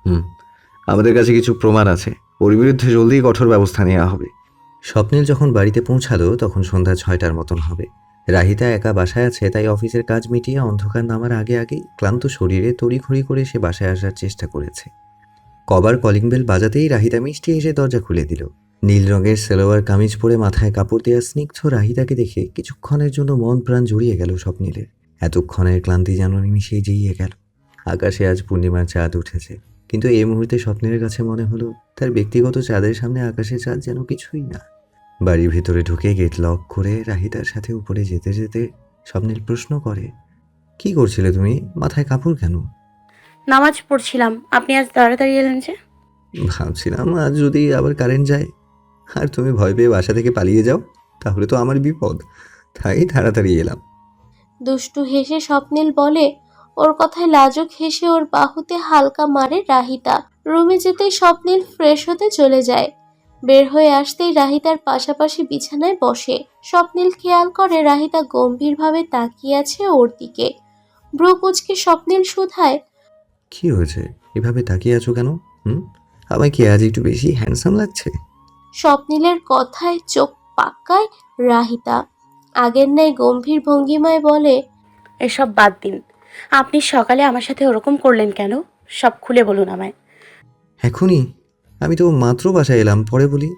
হুম, আমাদের কাছে কিছু প্রমাণ আছে, ওর বিরুদ্ধে জলদি কঠোর ব্যবস্থা নেওয়া হবে। স্বপ্নিল যখন বাড়িতে পৌঁছালো তখন সন্ধ্যা 6টার মতন হবে। রাহিতা একা বাসায় আছে, তাই অফিসের কাজ মিটিয়ে অন্ধকার নামার আগে আগেই ক্লান্ত শরীরে তড়িঘড়ি করে সে বাসায় আসার চেষ্টা করেছে। কবার কলিং বেল বাজাতেই রাহিতা মিষ্টি এসে দরজা খুলে দিল। নীল রঙের সালোয়ার কামিজ পরে মাথায় কাপড় দেওয়া স্নিগ্ধ রাহিতাকে দেখে কিছুক্ষণের জন্য মন প্রাণ জুড়িয়ে গেল স্বপ্নিলের। এতক্ষণের ক্লান্তি যেন নিমিষেই জিইয়ে গেল। আকাশে আজ পূর্ণিমার চাঁদ উঠেছে, কিন্তু এই মুহূর্তে স্বপ্নের কাছে মনে হলো তার ব্যক্তিগত চাঁদের সামনে আকাশের চাঁদ যেন কিছুই না। বাড়ির ভেতরে ঢুকে গেট লক করে রাহিতার সাথে উপরে যেতে যেতে স্বপ্নিল প্রশ্ন করে, কি করছিলে তুমি? মাথায় কাপড় কেন? নামাজ পড়ছিলাম। আপনি আজ তাড়াতাড়ি এলেন যে? ভাবছিলাম আজ যদি আবার কারেন্ট যায় আর তুমি ভয় পেয়ে বাসা থেকে পালিয়ে যাও, তাহলে তো আমার বিপদ, তাই তাড়াতাড়ি এলাম। দুষ্টু হেসে স্বপ্নিল বলে। ওর কথায় লাজুক হেসে ওর বাহুতে হালকা মারে রাহিতা। রুমে যেতেই স্বপ্নিল ফ্রেশ হতে চলে যায়। বের হয়ে আসতেই রাহিতার পাশাপাশি বিছানায় বসে। স্বপ্নিল খেয়াল করে রাহিতা গম্ভীরভাবে তাকিয়ে আছে ওর দিকে। ভ্রু কুঁচকে স্বপ্নিল শুধায়, কি হয়েছে, এভাবে তাকিয়ে আছো কেন? হুম, আমায় কি আজ একটু বেশি হ্যান্ডসাম লাগছে? স্বপ্নিলের কথায় চোখ পাকায় রাহিতা। আগের ন্যায় গম্ভীর ভঙ্গিমায় বলে, এসব বাদ দিন। আপনি সকালে আমার সাথে ওরকম করলেন কেন? সব খুলে বলুন আমায়। এখনই? আমি তো মাত্র বাসায় এলাম, পরে বলি।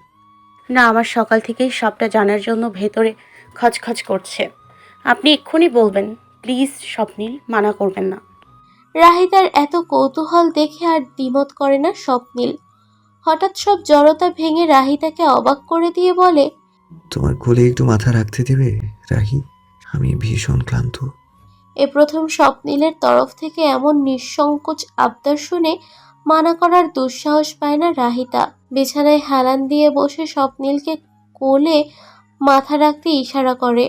না, আমার সকাল থেকেই সবটা জানার জন্য ভেতরে খচখচ করছে। আপনি এক্ষুনি বলবেন। প্লিজ স্বপ্নিল, মানা করবেন না। রাহিতার এত কৌতূহল দেখে আর দ্বিমত করে না স্বপ্নিল। হঠাৎ সব জড়তা ভেঙে রাহিতাকে অবাক করে দিয়ে বলে, তোমার কোলে একটু মাথা রাখতে দেবে রাহি? আমি ভীষণ ক্লান্ত। এ প্রথম স্বপ্নিলের তরফ থেকে এমন নিঃসংকোচ আবদার শুনে মানা করার দুঃসাহস পায় না রাহিতা। বিছানায় হেলান দিয়ে বসে স্বপ্নিলকে কোলে মাথা রাখতে ইশারা করে।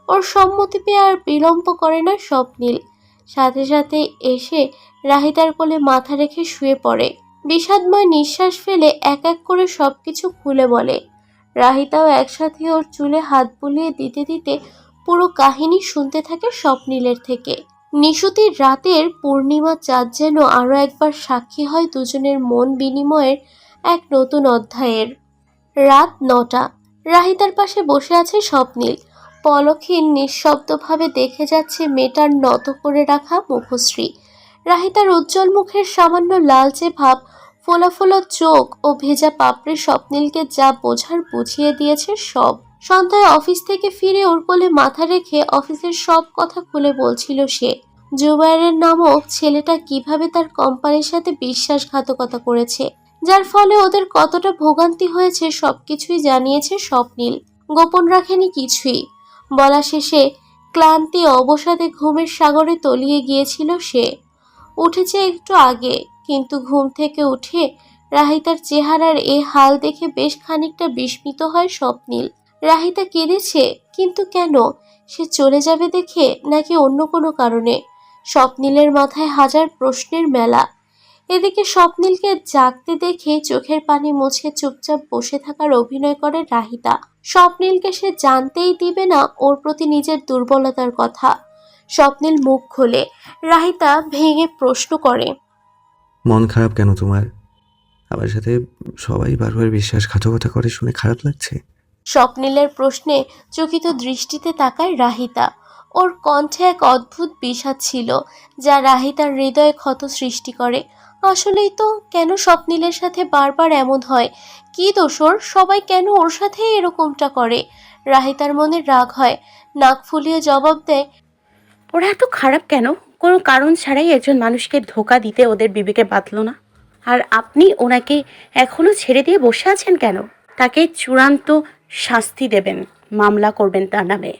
ওর সম্মতি পেয়ে আর বিলম্ব করে না স্বপ্নিল। সাথে সাথে এসে রাহিতার কোলে মাথা রেখে শুয়ে পড়ে। বিষাদময় নিঃশ্বাস ফেলে এক এক করে সবকিছু খুলে বলে। রাহিতাও একসাথে ওর চুলে হাত বুলিয়ে দিতে দিতে পুরো কাহিনী শুনতে থাকে স্বপ্নিলের থেকে। নিশুতির রাতের পূর্ণিমা চাঁদ যেন আরো একবার সাক্ষী হয় দুজনের মন বিনিময়ের এক নতুন অধ্যায়ের। রাত ৯টা। রাহিতার পাশে বসে আছে স্বপ্নিল। পলকহীন নিঃশব্দভাবে দেখে যাচ্ছে মেয়েটার নত করে রাখা মুখশ্রী। রাহিতার উজ্জ্বল মুখের সামান্য লালচে ভাব, ফোলা ফোলা চোখ ও ভেজা পাপড়ি স্বপ্নিলকে যা বোঝার বুঝিয়ে দিয়েছে সব। সন্ধ্যায় অফিস থেকে ফিরে ওর কোলে মাথা রেখে অফিসের সব কথা খুলে বলছিল সে। জুবায়ের নামক ছেলেটা কিভাবে তার কোম্পানির সাথে বিশ্বাসঘাতকতা করেছে, যার ফলে ওদের কতটা ভোগান্তি হয়েছে সবকিছুই জানিয়েছে স্বপ্নিল। গোপন রাখেনি কিছুই। বলা শেষে ক্লান্তি অবসাদে ঘুমের সাগরে তলিয়ে গিয়েছিল সে। উঠেছে একটু আগে, কিন্তু ঘুম থেকে উঠে রাহিতার চেহারার এ হাল দেখে বেশ খানিকটা বিস্মিত হয় স্বপ্নিল। রাহিতা কেঁদেছে, কিন্তু কেন? সে চলে যাবে দেখে, নাকি অন্য কোনো কারণে? স্বপ্নিলের মাথায় হাজার প্রশ্নের মেলা। এদিকে স্বপ্নিলকে জাগতে দেখে চোখের পানি মুছে চুপচাপ বসে থাকার অভিনয় করে রাহিতা। স্বপ্নিলকে সে জানতেই দিবে না ওর প্রতি নিজের দুর্বলতার কথা। স্বপ্নিল মুখ খোলে। রাহিতা ভেঙে প্রশ্ন করে, মন খারাপ কেন তোমার? আমার সাথে সবাই বারবার বিশ্বাসঘাতকতা করে শুনে খারাপ লাগছে। স্বপ্নিলের প্রশ্নে চকিত দৃষ্টিতে তাকায় রাহিতা। ওর কণ্ঠে এক অদ্ভুত বিষাদ ছিল, যা রাহিতার হৃদয়ে ক্ষত সৃষ্টি করে। আসলেই তো, কেন স্বপ্নিলের সাথে বারবার এমন হয়? কি দোষ ওর? সবাই কেন ওর সাথে এরকমটা করে? রাহিতার মনে রাগ হয়, নাক ফুলিয়ে জবাব দেয়, ওরা এত খারাপ কেন? কোনো কারণ ছাড়াই একজন মানুষকে ধোঁকা দিতে ওদের বিবেকে বাঁধল না? আর আপনি ওনাকে এখনো ছেড়ে দিয়ে বসে আছেন কেন? তাকে চূড়ান্ত শাস্তি দেবেন, মামলা করবেন তার নামে।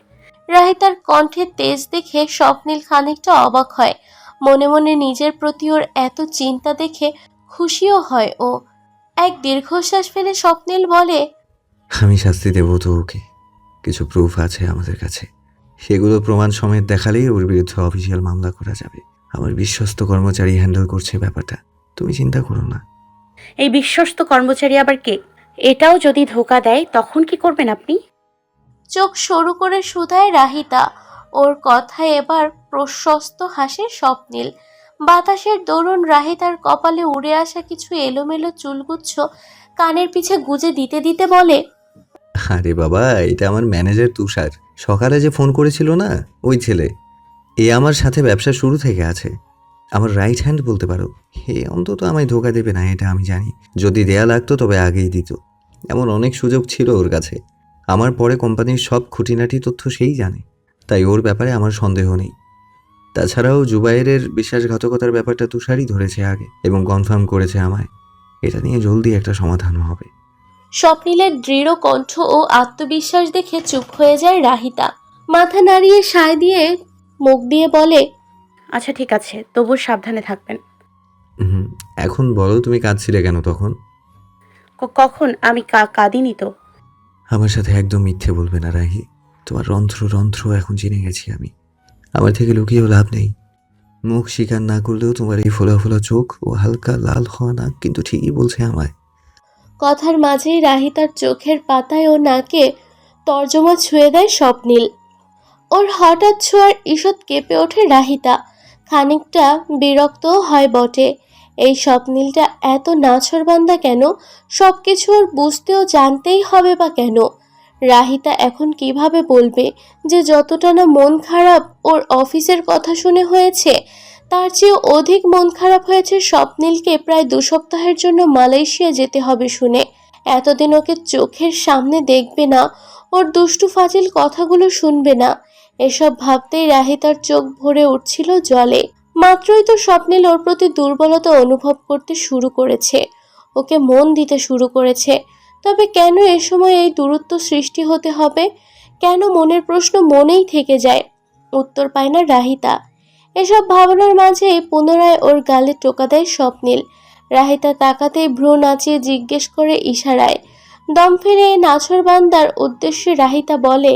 রাহিতার কণ্ঠে তেজ দেখে স্বপ্নিল খানিকটা অবাক হয়। মনে মনে নিজের প্রতি ওর এত চিন্তা দেখে খুশিও হয় ও। এক দীর্ঘশ্বাস ফেলে স্বপ্নিল বলে, আমি শাস্তি দেবো তো ওকে, কিছু প্রুফ আছে আমাদের কাছে, সেগুলো প্রমাণ সমেত দেখালেই ওর বিরুদ্ধে অফিসিয়াল মামলা করা যাবে। আমার বিশ্বস্ত কর্মচারী হ্যান্ডেল করছে ব্যাপারটা, তুমি চিন্তা করো না। এই বিশ্বস্ত কর্মচারী আবার কে? এটাও যদি ধোঁকা দেয় তখন কি করবেন আপনি? চোখ সরু করে শুধায় রাহিতা। ওর কথায় এবার প্রশস্ত হাসে স্বপ্নিল। বাতাসের দরুন রাহিতার কপালে উড়ে আসা কিছু এলোমেলো চুলগুচ্ছ কানের পিছে গুজে দিতে দিতে বলে, আরে বাবা, এটা আমার ম্যানেজার তুষার। সকালে যে ফোন করেছিল না, ওই ছেলে। এ আমার সাথে ব্যবসা শুরু থেকে আছে, আমার রাইট হ্যান্ড বলতে পারো। হে অন্তত আমায় ধোকা দেবে না, এটা আমি জানি। যদি দেয়া লাগতো তবে আগেই দিত। এমন অনেক সুযোগ ছিল ওর কাছে। আমার পরে কোম্পানির সব খুঁটিনাটি তথ্য সেই জানে, তাই ওর ব্যাপারে আমার সন্দেহ নেই। তাছাড়াও জুবাইরের বিশ্বাসঘাতকতার ব্যাপারটা তুষারই ধরেছে আগে এবং কনফার্ম করেছে আমায়। এটা নিয়ে জলদি একটা সমাধান হবে। স্বপ্নিলের দৃঢ় কণ্ঠ ও আত্মবিশ্বাস দেখে চুপ হয়ে যায় রাহিতা। মাথা নাড়িয়ে সায় দিয়ে মুখ দিয়ে বলে, আচ্ছা ঠিক আছে, তবু সাবধানে থাকবেন। হুম, এখন বলো তুমি কাঁদছিলে কেন তখন? কখন আমি কাঁদিনি তো। আমার সাথে একদম মিথ্যে বলবে না রাহি। তোমার রন্ধ্র রন্ধ্র এখন জেনে গেছি আমি। আমার থেকে লুকিয়েও লাভ নেই। মুখ স্বীকার না করলেও তোমার এই ফোলা ফোলা চোখ ও হালকা লাল হওয়া নাক কিন্তু ঠিকই বলছে আমায়। কথার মাঝেই রাহিতার চোখের পাতায় ও নাকে তর্জমা ছুঁয়ে দেয় স্বপ্নিল। ওর হঠাৎ ছোঁয়ার ঈষৎ কেঁপে ওঠে রাহিতা। খানিকটা বিরক্তও হয় বটে। এই স্বপ্নিলটা এত নাছোড়বান্দা কেন? সব কিছু ওর বুঝতে ও জানতেই হবে বা কেন? রাহিতা এখন কিভাবে বলবে যে যতটা না মন খারাপ ওর অফিসের কথা শুনে হয়েছে, তার চেয়ে অধিক মন খারাপ হয়েছে স্বপ্নিলকে প্রায় 2 সপ্তাহের জন্য মালয়েশিয়া যেতে হবে শুনে। এতদিন ওকে চোখের সামনে দেখবে না, ওর দুষ্টু ফাজিল কথাগুলো শুনবে না। এসব ভাবতেই রাহিতার চোখ ভরে উঠছিল জলে। মাত্রই তো স্বপ্নিল ওর প্রতি দুর্বলতা অনুভব করতে শুরু করেছে, ওকে মন দিতে শুরু করেছে। তবে কেন এ সময় এই দূরত্ব সৃষ্টি হতে হবে? কেন মনের প্রশ্ন মনেই থেকে যায়, উত্তর পায় না রাহিতা। এসব ভাবনার মাঝে পুনরায় ওর গালে টোকা দেয় স্বপ্নিল। রাহিতা তাকাতেই ভ্রু নাচিয়ে জিজ্ঞেস করে ইশারায়। দম ফেলে নাছোড়বান্দার উদ্দেশ্যে রাহিতা বলে,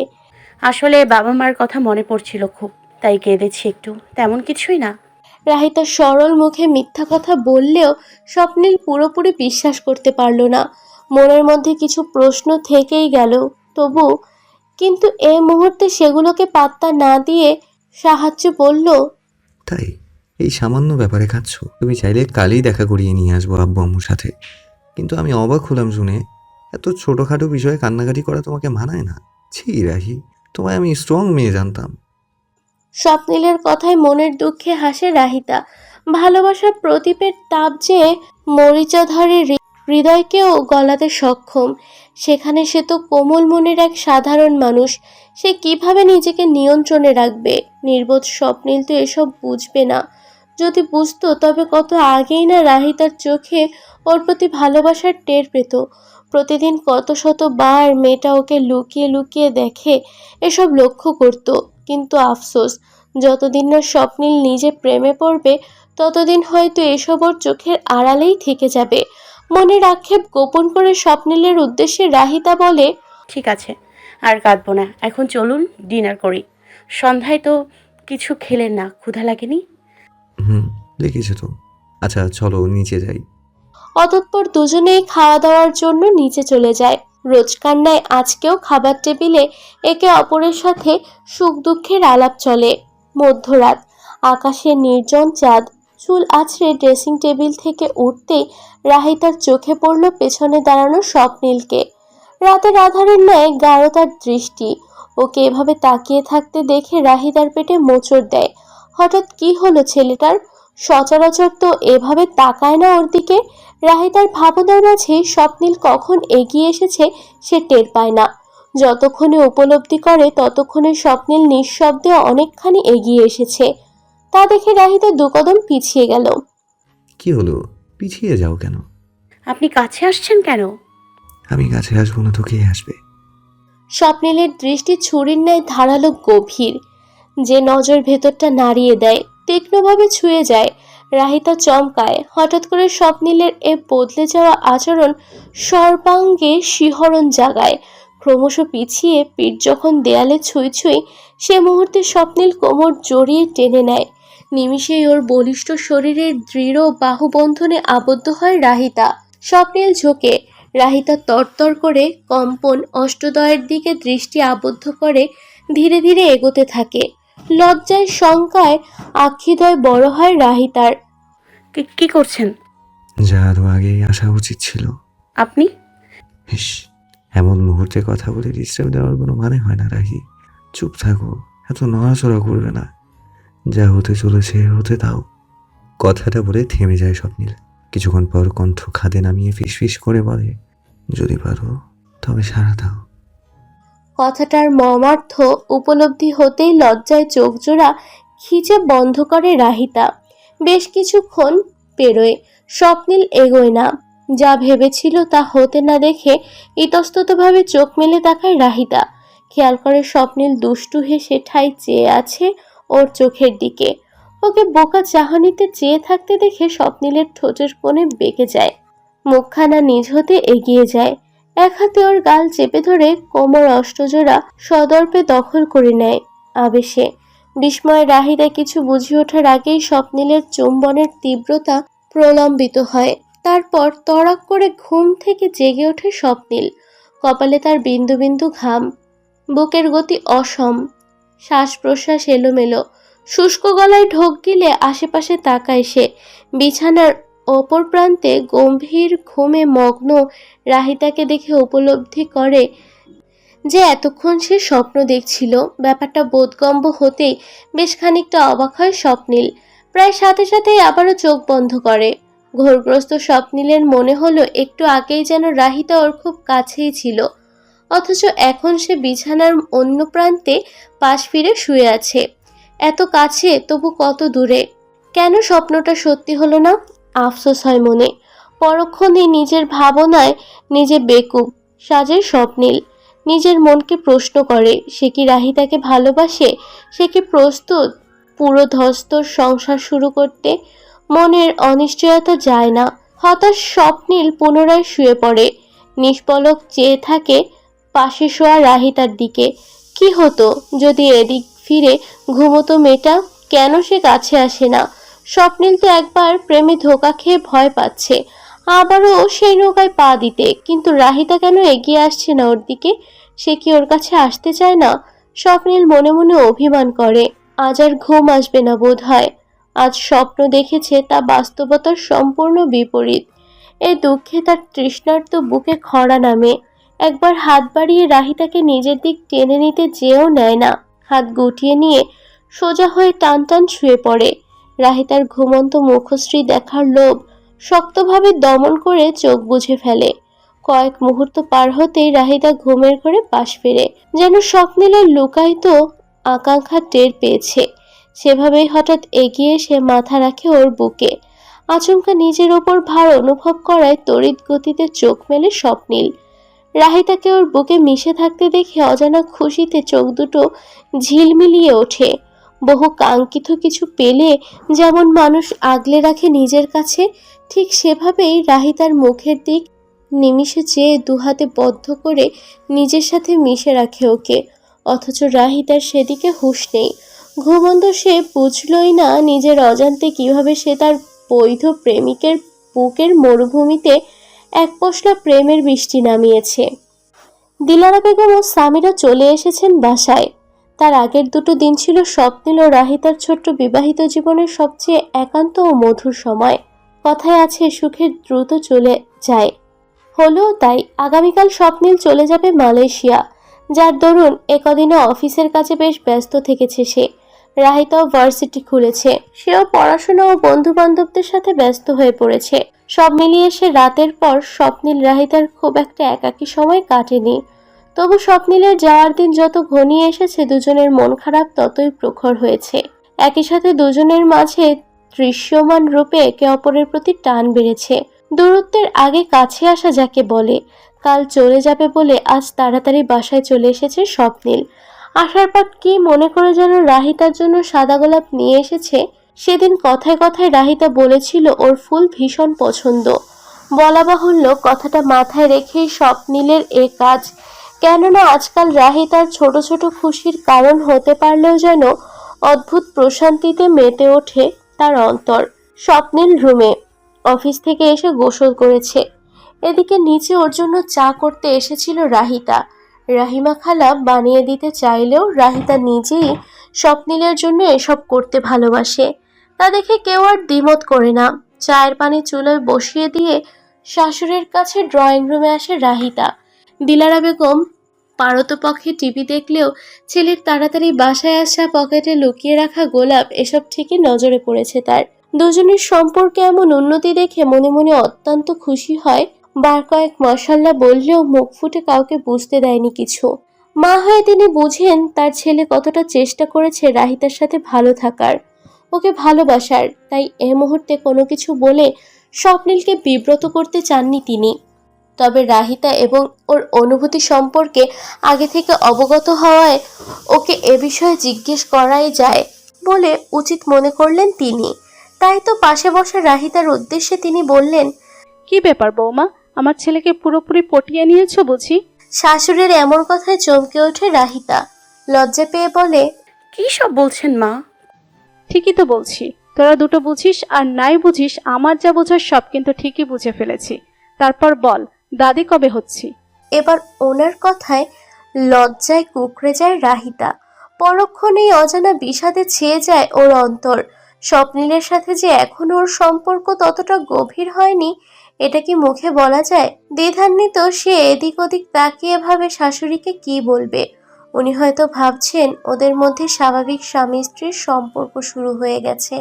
আসলে বাবা মার কথা মনে পড়ছিল খুব, তাই কেঁদেছি একটু, তেমন কিছুই না। রাহিতা সরল মুখে মিথ্যা কথা বললেও স্বপ্নিল পুরোপুরি বিশ্বাস করতে পারল না। মনের মধ্যে কিছু প্রশ্ন থেকেই গেল তবু, কিন্তু এই মুহূর্তে সেগুলোকে পাত্তা না দিয়ে সাহায্য বলল, তাই এই সামান্য ব্যাপারে কাঁদছ? তুমি চাইলে কালই দেখা করিয়ে নিয়ে আসবো আব্বু আম্মুর সাথে। কিন্তু আমি অবাক হলাম শুনে। এত ছোটোখাটো বিষয়ে কান্নাকাটি করা তোমাকে মানায় না। ছি রাহি, তোমায় আমি স্ট্রং মেয়ে জানতাম। স্বপ্নিলের কথায় মনের দুঃখে হাসে রাহিতা। ভালোবাসার প্রদীপের তাপ যে মরিচা ধরে হৃদয়কেও গলাতে সক্ষম, সেখানে সে তো কোমল মনের এক সাধারণ মানুষ। সে কিভাবে নিজেকে নিয়ন্ত্রণে রাখবে? নির্বোধ স্বপ্নিল তো এসব বুঝবে না। যদি বুঝতো তবে কত আগেই না রাহিতার চোখে ওর প্রতি ভালোবাসার টের পেত। প্রতিদিন কত শতবার মেয়েটা ওকে লুকিয়ে লুকিয়ে দেখে, এসব লক্ষ্য করত। কিন্তু আফসোস, যতদিন না স্বপ্নিল নিজে প্রেমে পড়বে ততদিন হয়তো এসব ওর চোখের আড়ালেই থেকে যাবে। মনের আক্ষেপ গোপন করে স্বপ্নিলের উদ্দেশ্যে রাহিতা বলে, ঠিক আছে, আর কাঁদবো না, এখন চলুন ডিনার করি। সন্ধ্যায় তো কিছু খেলেন না, ক্ষুধা লাগেনি? হুম, লিখেছো তো। আচ্ছা চলো নিচে যাই। অতঃপর দুজনেই খাওয়া দাওয়ার জন্য নিচে চলে যায়। রোজকার ন্যায় আজকেও খাবার টেবিলে একে অপরের সাথে সুখ দুঃখের আলাপ চলে। মধ্যরাত, আকাশে নির্জন চাঁদ। চুল আছড়ে ড্রেসিং টেবিল থেকে উঠতেই রাহিতার চোখে পড়ল পেছনে দাঁড়ানো স্বপ্নিলকে। রাতের আধারের ন্যায় গাঢ় তার দৃষ্টি। ওকে এভাবে তাকিয়ে থাকতে দেখে রাহিতার পেটে মোচড় দেয়। হঠাৎ কি হলো ছেলেটার? সচরাচর তো এভাবে তাকায় না ওর দিকে। রাহিতার ভাবনার মাঝে স্বপ্নিল কখন এগিয়ে এসেছে সে টের পায় না। যতক্ষণে উপলব্ধি করে ততক্ষণে স্বপ্নিল নিঃশব্দে অনেকখানি এগিয়ে এসেছে। তা দেখে রাহিতা 2 কদম পিছিয়ে গেল। কি হলো? পিছিয়ে যাও কেন? আপনি কাছে আসছেন কেন? আমি কাছে আসবো না তো কে আসবে? স্বপ্নিলের দৃষ্টি ছুরির ন্যায় ধারালো, গভীর। যে নজর ভেতরটা নাড়িয়ে দেয়, তীক্ষ্ণভাবে ছুঁয়ে যায়। রাহিতা চমকায়। হঠাৎ করে স্বপ্নিলের এ বদলে যাওয়া আচরণ সর্বাঙ্গে শিহরণ জাগায়। ক্রমশ পিছিয়ে পিঠ যখন দেয়ালে ছুঁই ছুঁই, সে মুহূর্তে স্বপ্নিল কোমর জড়িয়ে টেনে নেয়। নিমিষেই ওর বলিষ্ঠ শরীরের দৃঢ় বাহুবন্ধনে আবদ্ধ হয় রাহিতা। স্বপ্নিল ঝোঁকে। রাহিতা তরতর করে কম্পন অষ্টদয়ের দিকে দৃষ্টি আবদ্ধ করে ধীরে ধীরে এগোতে থাকে। লজ্জায় শঙ্কায় আক্ষিদয় বড় হয় রাহিতার। কি করছেন যা আরও আগেই আসা উচিত ছিল। আপনি? ইস, এমন মুহূর্তে কথা বলে ডিস্টার্ব দেওয়ার কোনো মানে হয় না রাহি। চুপ থাকো, এত নড়াচড়া করবে না। যা হতে চলেছে হতে দাও। কথাটা বলে থেমে যায় স্বপ্নিল। কিছুক্ষণ পর কণ্ঠ খাদে নামিয়ে ফিসফিস করে বলে, যদি পারো তবে সাড়া দাও। কথাটার মর্মার্থ উপলব্ধি হতেই লজ্জায় চোখ জোড়া খিচে বন্ধ করে রাহিতা। বেশ কিছুক্ষণ পেরোয়, স্বপ্নিল এগোয় না। যা ভেবেছিল তা হতে না দেখে ইতস্ততভাবে চোখ মেলে তাকায় রাহিতা। খেয়াল করে স্বপ্নিল দুষ্টু হেসে ঠাই চেয়ে আছে ওর চোখের দিকে। ওকে বোকা চাহনিতে চেয়ে থাকতে দেখে স্বপ্নিলের ঠোঁটের কোণে বেঁকে যায়, মুখখানা নিজ হতে এগিয়ে যায়। এক হাতে ওর গাল চেপে ধরে কোমর অষ্টজোড়া সদর্পে দখল করে নেয় আবেশে। বিস্ময়ে রাহিতা কিছু বুঝে ওঠার আগেই স্বপ্নিলের চুম্বনের তীব্রতা প্রলম্বিত হয়। তারপর তড়াক করে ঘুম থেকে জেগে ওঠে স্বপ্নিল। কপালে তার বিন্দু বিন্দু ঘাম, বুকের গতি অসম, শ্বাস প্রশ্বাস এলোমেলো। শুষ্ক গলায় ঢোক গিলে আশেপাশে তাকায় সে। বিছানার অপর প্রান্তে গম্ভীর ঘুমে মগ্ন রাহিতাকে দেখে উপলব্ধি করে যে এতক্ষণ সে স্বপ্ন দেখছিল। ব্যাপারটা বোধগম্য হতেই বেশ খানিকটা অবাক হয় স্বপ্নিল। প্রায় সাথে সাথেই আবারও চোখ বন্ধ করে। ঘোরগ্রস্ত স্বপ্নিলের মনে হলো একটু আগেই যেন রাহিতা ওর খুব কাছেই ছিল, অথচ এখন সে বিছানার অন্য প্রান্তে পাশ ফিরে শুয়ে আছে। এত কাছে তবু কত দূরে। কেন স্বপ্নটা সত্যি হলো না? আফসোস হয় মনে। পরক্ষণে নিজের ভাবনায় নিজে বেকুব সাজে স্বপ্নিল। নিজের মনকে প্রশ্ন করে, সে কি রাহিতাকে ভালোবাসে? সে কি প্রস্তুত পুরো ধস্তর সংসার শুরু করতে? মনের অনিশ্চয়তা যায় না। হতাশ স্বপ্নিল পুনরায় শুয়ে পড়ে, নিষ্পলক চেয়ে থাকে পাশে শোয়া রাহিতার দিকে। কি হতো যদি এদিক ফিরে ঘুমোতো মেয়েটা? কেন সে কাছে আসে না? স্বপ্নিল তো একবার প্রেমে ধোঁকা খেয়ে ভয় পাচ্ছে, আবারও সেই নৌকায় পা দিতে। কিন্তু রাহিতা কেন এগিয়ে আসছে না ওর দিকে? সে কি ওর কাছে আসতে চায় না? স্বপ্নিল মনে মনে অভিমান করে, আজ আর ঘুম আসবে না বোধ হয়। আজ স্বপ্ন দেখেছে তা বাস্তবতার সম্পূর্ণ বিপরীত। এই দুঃখে তার তৃষ্ণার্ত বুকে খরা নামে। একবার হাত বাড়িয়ে রাহিতাকে নিজের দিক টেনে নিতে যেও নেয় না। হাত গুটিয়ে নিয়ে সোজা হয়ে টান টান শুয়ে পড়ে। রাহিতার ঘুমন্ত মুখশ্রী দেখার লোভ শক্তভাবে দমন করে চোখ বুজে ফেলে। কয়েক মুহূর্ত পার হতেই রাহিতা ঘুমের ঘরে পাশ ফেরে, যেন স্বপ্নিলের লুকায়িত আকাঙ্ক্ষা টের পেয়েছে। সেভাবেই হঠাৎ এগিয়ে এসে মাথা রাখে ওর বুকে। আচমকা নিজের ওপর ভার অনুভব করায় তড়িৎ গতিতে চোখ মেলে স্বপ্নিল। রাহিতাকে ওর বুকে মিশে থাকতে দেখে অজানা খুশিতে চোখ দুটো ঝিলমিলিয়ে ওঠে। বহু কাঙ্ক্ষিত কিছু পেলে যেমন মানুষ আগলে রাখে নিজের কাছে, ঠিক সেভাবেই রাহিতার মুখের দিক নিমিষে চেয়ে দুহাতে বদ্ধ করে নিজের সাথে মিশে রাখে ওকে। অথচ রাহিতার সেদিকে হুঁশ নেই। ঘুমন্ত সে বুঝলই না নিজের অজান্তে কিভাবে সে তার বৈধ প্রেমিকের বুকের মরুভূমিতে এক পশলা প্রেমের বৃষ্টি নামিয়েছে। দিলারা বেগম ও সামিরা চলে এসেছেন বাসায়। তার আগের দুটো দিন ছিল স্বপ্নিল ও রাহিতার ছোট্ট বিবাহিত জীবনের সবচেয়ে একান্ত ও মধুর সময়। কথায় আছে সুখের দ্রুত চলে যায়, হলো তাই। আগামীকাল স্বপ্নিল চলে যাবে মালয়েশিয়া, যার দরুন একদিনে অফিসের কাজে বেশ ব্যস্ত থেকেছে সে। রাহিতাও ভার্সিটি খুলেছে, সেও পড়াশোনা ও বন্ধু বান্ধবদের সাথে ব্যস্ত হয়ে পড়েছে। সব মিলিয়ে সে রাতের পর স্বপ্নিল রাহিতার খুব একটা একাকী সময় কাটেনি। তবু স্বপ্নিলের যাওয়ার দিন যত ঘনিয়ে এসেছে দুজনের মন খারাপ ততই প্রখর হয়েছে। একই সাথে দুজনের মাঝে দৃশ্যমান রূপে একে অপরের প্রতি টান বেড়েছে। দূরত্বের আগে কাছে আসা যাকে বলে। কাল চলে যাবে বলে আজ তাড়াতাড়ি বাসায় চলে এসেছে স্বপ্নিল। আসার পর কি মনে করে যেন রাহিতার জন্য সাদা গোলাপ নিয়ে এসেছে। সেদিন কথায় কথায় রাহিতা বলেছিল ওর ফুল ভীষণ পছন্দ। বলা বাহুল্য কথাটা মাথায় রেখেই স্বপ্নিলের এ কাজ। কেননা আজকাল রাহিতার ছোট ছোট খুশির কারণ হতে পারলেও যেন অদ্ভুত প্রশান্তিতে মেতে ওঠে তার অন্তর। স্বপ্নিল রুমে অফিস থেকে এসে গোসল করেছে। এদিকে নিচে ওর জন্য চা করতে এসেছিল রাহিতা। রাহিমা খালা বানিয়ে দিতে চাইলেও রাহিতা নিজেই স্বপ্নিলের জন্য এসব করতে ভালোবাসে। তা দেখে কেউ আর দ্বিমত করে না। চায়ের পানি চুলোয় বসিয়ে দিয়ে শাশুড়ির কাছে ড্রয়িং রুমে আসে রাহিতা। দিলারা বেগম পারতপক্ষে টিভি দেখলেও ছেলের তাড়াতাড়ি বাসায় আসা, পকেটে লুকিয়ে রাখা গোলাপ এসব ঠিকই নজরে পড়েছে তার। দুজনের সম্পর্কে এমন উন্নতি দেখে মনে মনে অত্যন্ত খুশি হয়। বার কয়েক মাশাল্লাহ বললেও মুখ ফুটে কাউকে বুঝতে দেয়নি কিছু। মা হয়ে তিনি বুঝেন তার ছেলে কতটা চেষ্টা করেছে রাহিতার সাথে ভালো থাকার, ওকে ভালোবাসার। তাই এ মুহূর্তে কোনো কিছু বলে স্বপ্নিলকে বিব্রত করতে চাননি তিনি। তবে রাহিতা এবং ওর অনুভূতি সম্পর্কে আগে থেকে অবগত হওয়ায় ওকে এ বিষয়ে জিজ্ঞেস করাই যায় বলে উচিত মনে করলেন তিনি। তাই তো পাশে বসা রাহিতার উদ্দেশ্যে তিনি বললেন, কি ব্যাপার বৌমা, আমার ছেলেকে পুরোপুরি পটিয়ে নিয়েছো বুঝি? শাশুড়ির এমন কথায় চমকে ওঠে রাহিতা। লজ্জা পেয়ে বলে, কী সব বলছেন মা? ঠিকই তো বলছি, তোরা দুটো বুঝিস আর নাই বুঝিস, আমার যা বোঝার সব কিন্তু ঠিকই বুঝে ফেলেছি। তারপর বল, দাদি কবে হচ্ছি? এবার ওনার কথায় লজ্জায় কুঁকড়ে যায় রাহিতা। পরক্ষণেই অজানা বিষাদে ছেয়ে যায় ওর অন্তর। স্বপ্নিলের সাথে যে এখনো ওর সম্পর্ক ততটা গভীর হয়নি, এটা কি মুখে বলা যায়? দ্বিধান্বিত সে এদিক ওদিক তাকিয়ে ভাবে শাশুড়িকে কি বলবে। উনি হয়তো ভাবছেন ওদের মধ্যে স্বাভাবিক স্বামী স্ত্রীর সম্পর্ক শুরু হয়ে গেছে।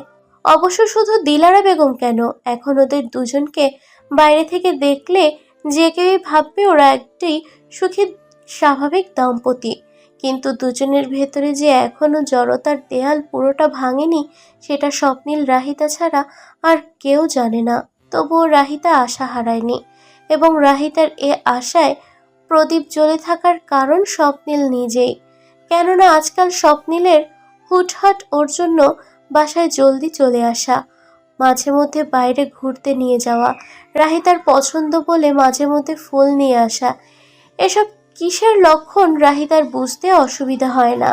অবশ্য শুধু দিলারা বেগম কেন, এখন ওদের দুজনকে বাইরে থেকে দেখলে যে কেউই ভাববে ওরা একটি সুখী স্বাভাবিক দম্পতি। কিন্তু দুজনের ভেতরে যে এখনো জড়তার দেয়াল পুরোটা ভাঙেনি, সেটা স্বপ্নিল রাহিতা ছাড়া আর কেউ জানে না। তবুও রাহিতা আশা হারায়নি, এবং রাহিতার এ আশায় প্রদীপ জ্বলে থাকার কারণ স্বপ্নিল নিজেই। কেননা আজকাল স্বপ্নিলের হুটহাট ওর জন্য বাসায় জলদি চলে আসা, মাঝে মধ্যে বাইরে ঘুরতে নিয়ে যাওয়া, রাহিতার পছন্দ বলে মাঝে মধ্যে ফুল নিয়ে আসা, এসব কিসের লক্ষণ রাহিতার বুঝতে অসুবিধা হয় না।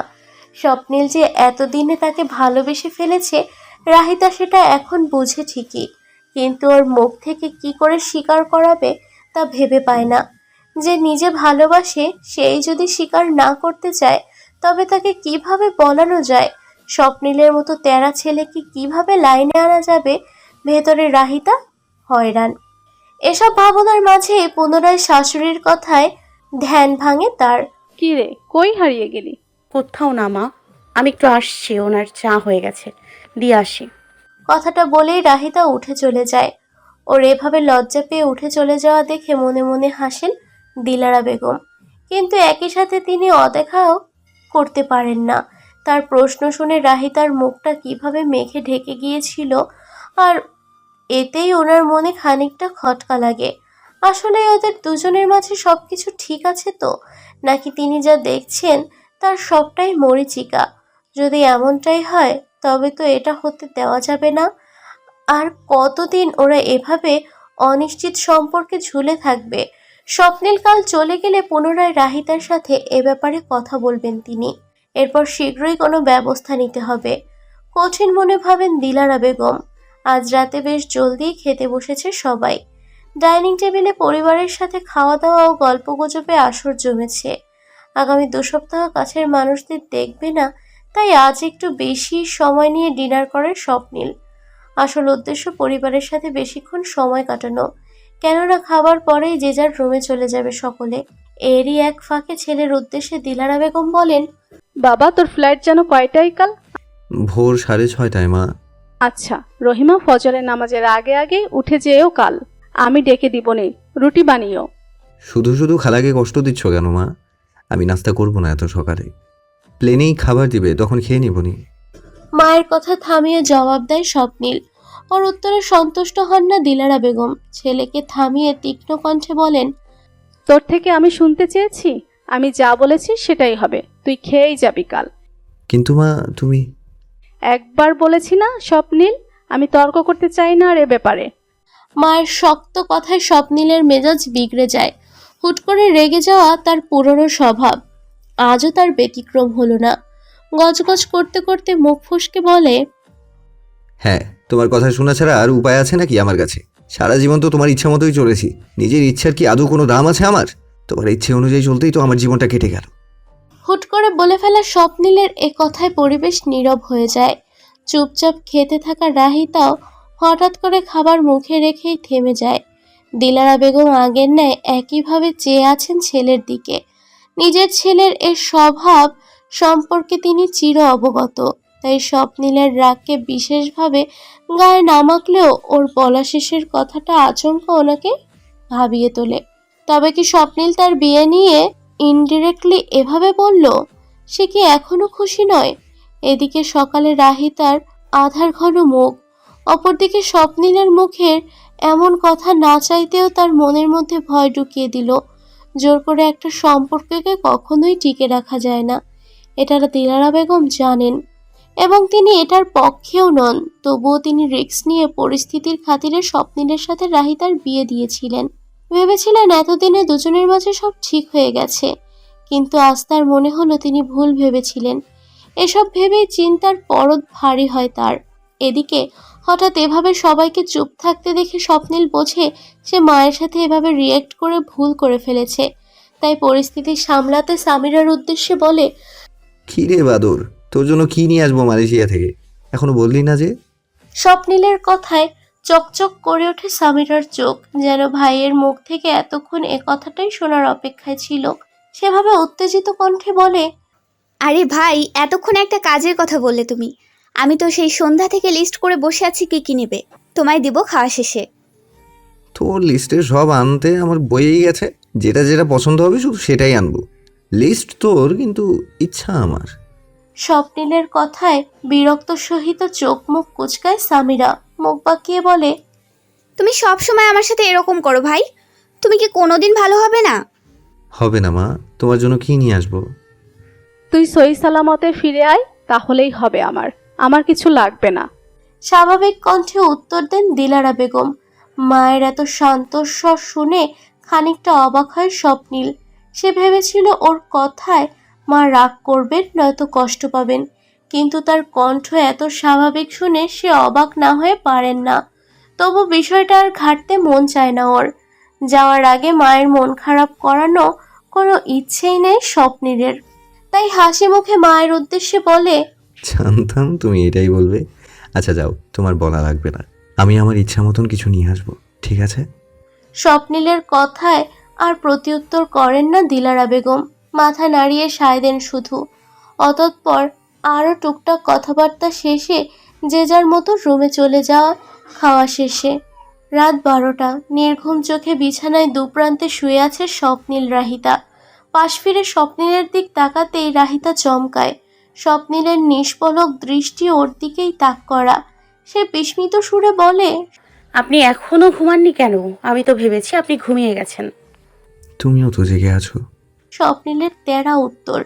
স্বপ্নিল যে এতদিনে তাকে ভালোবেসে ফেলেছে, রাহিতা সেটা এখন বুঝে ঠিকই, কিন্তু ওর মুখ থেকে কি করে স্বীকার করাবে তা ভেবে পায় না। যে নিজে ভালোবাসে সেই যদি স্বীকার না করতে চায়, তবে তাকে কিভাবে বলানো যায়? স্বপ্নিলের মতো তেরা ছেলেকে কিভাবে লাইনে আনা যাবে? ভেতরে রাহিতা হয়রান। এসব ভাবনার মাঝে পুনরায় শাশুড়ির কথায় ধ্যান ভাঙে তার। কি রে, কই হারিয়ে গেলি? কোথাও না মা, আমি একটু আসছি, ওনার চা হয়ে গেছে, দিয়ে আসি। কথাটা বলেই রাহিতা উঠে চলে যায়। ওর এভাবে লজ্জা পেয়ে উঠে চলে যাওয়া দেখে মনে মনে হাসেন দিলারা বেগম, কিন্তু একই সাথে তিনি অদেখাও করতে পারেন না। তার প্রশ্ন শুনে রাহিতার মুখটা কিভাবে মেঘে ঢেকে গিয়েছিল, আর এতেই ওনার মনে খানিকটা খটকা লাগে। আসলে ওদের দুজনের মাঝে সবকিছু ঠিক আছে তো, নাকি তিনি যা দেখছেন তার সবটাই মরীচিকা? যদি এমনটাই হয় তবে তো এটা হতে দেওয়া যাবে না। আর কতদিন ওরা এভাবে অনিশ্চিত সম্পর্কে ঝুলে থাকবে? স্বপ্নিল কাল চলে গেলে পুনরায় রাহিতার সাথে এ ব্যাপারে কথা বলবেন তিনি। এরপর শীঘ্রই কোনো ব্যবস্থা নিতে হবে, কঠিন মনে ভাবেন দিলারা বেগম। আজ রাতে বেশ জলদি খেতে বসেছে সবাই। ডাইনিং টেবিলে পরিবারের সাথে খাওয়া দাওয়া ও গল্পগুজবে আসর জমেছে। আগামী 2 সপ্তাহ কাছের মানুষদের দেখবে না, তাই আজ একটু বেশি সময় নিয়ে ডিনার করে স্বপ্নিল। আসল উদ্দেশ্য পরিবারের সাথে বেশিক্ষণ সময় কাটানো, কেননা খাবার পরেই যে যার রুমে চলে যাবে সকলে। এরই এক ফাঁকে ছেলের উদ্দেশ্যে দিলারা বেগম বলেন, বাবা, তোর ফ্লাইট যেন কয়টায় কাল? ভোর 6:30 মা। আচ্ছা, রহিমা ফজরের নামাজের আগে আগে উঠে যেও কাল, আমি ডেকে দিব নে, রুটি বানিও। শুধু শুধু খালাকে কষ্ট দিচ্ছ কেন মা? আমি নাস্তা করবো না এত সকালে, প্লেনেই খাবার দিবে, তখন খেয়ে নিবনি। মায়ের কথা থামিয়ে জবাব দেয় স্বপ্নিল। ওর উত্তরে সন্তুষ্ট হন না দিলারা বেগম। ছেলেকে থামিয়ে তীক্ষ্ণ কণ্ঠে বলেন, তোর থেকে আমি শুনতে চেয়েছি, আমি যা বলেছি সেটাই হবে, তুই খেয়েই যাবি কাল। কিন্তু মা তুমি। একবার বলেছি না স্বপ্নিল, আমি তর্ক করতে চাই না আর এ ব্যাপারে। মায়ের শক্ত কথায় স্বপ্নিলের মেজাজ বিগড়ে যায়। হুট করে রেগে যাওয়া তার পুরনো স্বভাব, আজও তার ব্যতিক্রম হলো না। গজগজ করতে করতে মুখ ফসকে বলে, হ্যাঁ, তোমার কথা শোনা ছাড়া আর উপায় আছে নাকি আমার কাছে? সারা জীবন তো তোমার ইচ্ছা মতোই চলেছি, নিজের ইচ্ছার কি আদৌ কোনো দাম আছে আমার? তোমার ইচ্ছে অনুযায়ী চলতেই তো আমার জীবনটা কেটে গেল। হুট করে বলে ফেলা স্বপ্নিলের এ কথায় পরিবেশ নীরব হয়ে যায়। চুপচাপ খেতে থাকা রাহিতাও হঠাৎ করে খাবার মুখে রেখেই থেমে যায়। দিলারা বেগম আগের ন্যায় একইভাবে চেয়ে আছেন ছেলের দিকে। নিজের ছেলের এর স্বভাব সম্পর্কে তিনি চির অবগত, তাই স্বপ্নিলের রাগকে বিশেষভাবে গায়ে না মাখলেও ওর বলা শেষের কথাটা আচমকা ওনাকে ভাবিয়ে তোলে। তবে কি স্বপ্নিল তার বিয়ে নিয়ে ইনডিরেক্টলি এভাবে বলল? সে কি এখনো খুশি নয়? এদিকে সকালে রাহিতার আধার ঘন মুখ, অপরদিকে স্বপ্নিলের মুখের এমন কথা না চাইতেও তার মনের মধ্যে ভয় ঢুকিয়ে দিল। জোর করে একটা সম্পর্ককে কখনোই টিকে রাখা যায় না, এটা দিলারা বেগম জানেন এবং তিনি এটার পক্ষেও নন। তবুও তিনি রিস্ক নিয়ে পরিস্থিতির খাতিরে স্বপ্নিলের সাথে রাহিতার বিয়ে দিয়েছিলেন। ভেবেছিলেন এতদিনে দুজনের মাঝে সব ঠিক হয়ে গেছে, কিন্তু আজ তার মনে হলো তিনি ভুল ভেবেছিলেন। এসব ভেবেই চিন্তার পরদ ভারী হয় তার। এদিকে হঠাৎ এভাবে সবাইকে চুপ থাকতে দেখে স্বপ্নিল বোঝে সে মায়ের সাথে এভাবে রিয়েক্ট করে ভুল করে ফেলেছে। তাই পরিস্থিতি সামলাতে সামিরার উদ্দেশ্যে বলে, কি রে বাদর, তোর জন্য কি নিয়ে আসবো মালয়েশিয়া থেকে? এখনো বললি না যে? স্বপ্নিলের কথায় চকচক করে ওঠে সামিরার চোখ, যেন ভাইয়ের মুখ থেকে এতক্ষণ এ কথাটাই শোনার অপেক্ষায় ছিল। সেভাবে উত্তেজিত কণ্ঠে বলে, আরে ভাই, এতক্ষণ একটা কাজের কথা বললে তুমি। আমি তো সেই সন্ধ্যা থেকে লিস্ট করে বসে আছি কি কি নেবে, তোমায় দিব খাওয়া শেষে। তোর লিস্টে সব আনতে আমার বইয়েই গেছে। যেটা যেটা পছন্দ হবে শুধু সেটাই আনবো। লিস্ট তোর, কিন্তু ইচ্ছা আমার। স্বপ্নিলের কথায় বিরক্ত সহিত চোখ মুখ কুচকায় সামিরা। মুখ বাঁকিয়ে বলে, তুমি সব সময় আমার সাথে এরকম করো ভাই, তুমি কি কোনোদিন ভালো হবে না? হবে না মা, তোমার জন্য কি নিয়ে আসবো? তুই সহি সালামতে ফিরে আয়, তাহলেই হবে। আমার কিছু লাগবে না। স্বাভাবিক কণ্ঠে উত্তর দেন দিলারা বেগম। মায়ের এত শান্ত স্বর শুনে খানিকটা অবাক হয় স্বপ্নিল। সে ভেবেছিল ওর কথায় মা রাগ করবেন, নয়তো কষ্ট পাবেন, কিন্তু তার কণ্ঠ এত স্বাভাবিক শুনে সে অবাক না হয়ে পারেন না। তবু বিষয়টা আর ঘাটতে মন চায় না ওর। যাওয়ার আগে মায়ের মন খারাপ করানো কোনো ইচ্ছেই নেই স্বপ্নিলের। তাই হাসি মুখে মায়ের উদ্দেশ্যে বলে, জানতাম তুমি এটাই বলবে। আচ্ছা যাও, তোমার বলা লাগবে না। আমি আমার ইচ্ছা মতন কিছু নিয়ে আসবো, ঠিক আছে? স্বপ্নিলের কথায় আর প্রত্যুত্তর করেন না দিলারা বেগম। মাথা নাড়িয়ে সায় দেন শুধু। অতঃপর আরও টুকটাক কথাবার্তা শেষে যে যার মতো রুমে চলে যাওয়া। খাওয়া শেষে রাত 12টা। নির্ঘুম চোখে বিছানায় দুপ্রান্তে শুয়ে আছে স্বপ্নিল রাহিতা। পাশ ফিরে স্বপ্নিলের দিক তাকাতেই রাহিতা চমকায়। স্বপ্নিলের নিষ্পলক দৃষ্টি ওর দিকেই তাক করা। সে বিস্মিত সুরে বলে, আপনি এখনো ঘুমাননি কেন? আমি তো ভেবেছি আপনি ঘুমিয়ে গেছেন। তুমিও তো জেগে আছো। স্বপ্নিলের তেড়া উত্তর।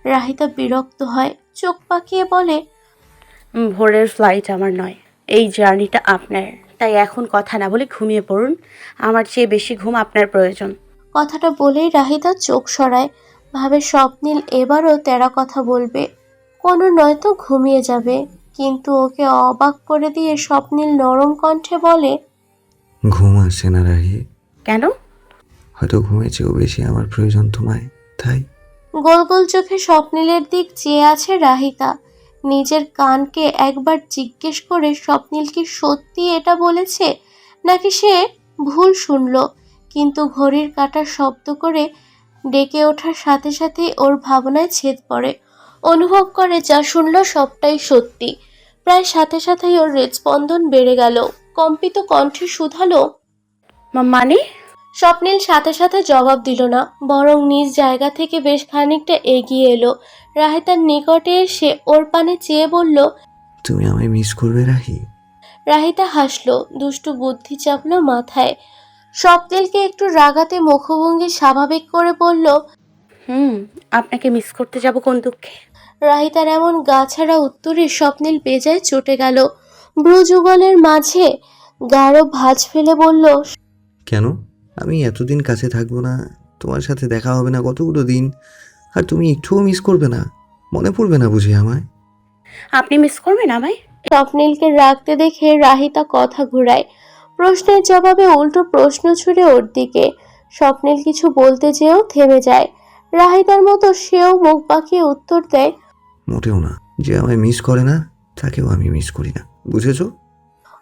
রাহিতা বিরক্ত হয়, চোখ পাকিয়ে বলে, ভোরের ফ্লাইট আমার নয়, এই জার্নিটা আপনার। তাই এখন কথা না বলে ঘুমিয়ে পড়ুন। আমার চেয়ে বেশি ঘুম আপনার প্রয়োজন। কথাটা বলেই রাহিতা চোখ সরায়। ভাবে স্বপ্নিল এবারও তেড়া কথা বলবে, কোনো নয়তো ঘুমিয়ে যাবে। কিন্তু ওকে অবাক করে দিয়ে স্বপ্নিল নরম কণ্ঠে বলে, ঘুম আসছে না রাহি। কেন? হয়তো ঘুমেছেও বেশি আমার প্রয়োজন তোমায়, তাই। গোল গোল চোখে স্বপ্নিলের দিক চেয়ে আছে রাহিতা। নিজের কানকে একবার জিজ্ঞেস করে স্বপ্নিল কি সত্যি এটা বলেছে, নাকি সে ভুল শুনল। কিন্তু ঘড়ির কাঁটার শব্দ করে ডেকে ওঠার সাথে সাথেই ওর ভাবনায় ছেদ পড়ে। অনুভব করে যা শুনল সবটাই সত্যি। প্রায় সাথে সাথেই ওর হৃদস্পন্দন বেড়ে গেল। কম্পিত কণ্ঠে শুধালো, মানে? স্বপ্নিল সাথে সাথে জবাব দিল না, বরং নিজ জায়গা থেকে বেশ খানিকটা এগিয়ে এলো। রাহিতার নিকটে এসে ওর পানে চেয়ে বলল, তুমি আমায় মিস করবে রাহি? রাহিতা হাসলো, দুষ্টু বুদ্ধি চাপলো মাথায়। স্বপ্নিলকে একটু রাগাতে মুখভঙ্গি স্বাভাবিক করে বলল, আপনাকে মিস করতে যাব কোন দুঃখে? রাহিতার এমন গাছাড়া উত্তরে স্বপ্নিল বেজায় চটে গেল। ভ্রু যুগলের মাঝে গাঢ় ভাঁজ ফেলে বলল, কেন? আমি এতদিন কাছে থাকবো না, তোমার সাথে দেখা হবে না কতগুলো দিন, আর তুমি একটুও মিস করবে না? মনে পড়বে না বুঝি আমায়? আপনি মিস করবেন আমায়? স্বপ্নিলকে রাখতে দেখে রাহিতা কথা ঘুরায়। প্রশ্নের জবাবে উল্টো প্রশ্ন ছুড়ে ওর দিকে। স্বপ্নিল কিছু বলতে যেও থেমে যায়। রাহিতার মতো সেও মুখ বাঁকিয়ে উত্তর দেয়, মোটেও না। যে আমায় মিস করে না তাকেও আমি মিস করি না, বুঝেছো?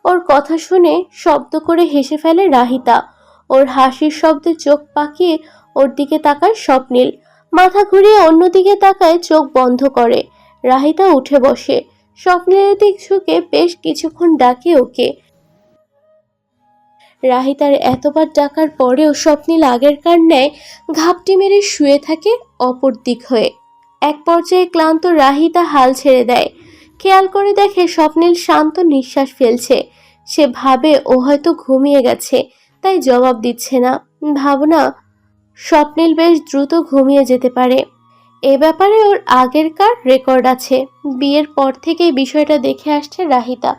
ওর কথা শুনে শব্দ করে হেসে ফেলে রাহিতা। ওর হাসির শব্দে চোখ পাকিয়ে ওর দিকে তাকায় স্বপ্নিল। মাথা ঘুরিয়ে অন্যদিকে তাকায়, চোখ বন্ধ করে। রাহিতা উঠে বসে। স্বপ্নিলের দিক ঝুঁকে বেশ কিছুক্ষণ ডাকে ওকে। রাহিতার এতবার ডাকার পরেও স্বপ্নিল আগেরকার ন্যায় ঘাপটি মেরে শুয়ে থাকে অপর দিক হয়ে। এক পর্যায়ে ক্লান্ত রাহিতা হাল ছেড়ে দেয়। খেয়াল করে দেখে স্বপ্নিল শান্ত নিঃশ্বাস ফেলছে। সে ভাবে ও হয়তো ঘুমিয়ে গেছে, তাই জবাব দিচ্ছে না। ভাবনা, স্বপ্নিল বেশ দ্রুত ঘুমিয়ে যেতে পারে। এ ব্যাপারে ওর আগেরকার রেকর্ড আছে। বিয়ের পর থেকেই বিষয়টা দেখে আসছে রাহিতা।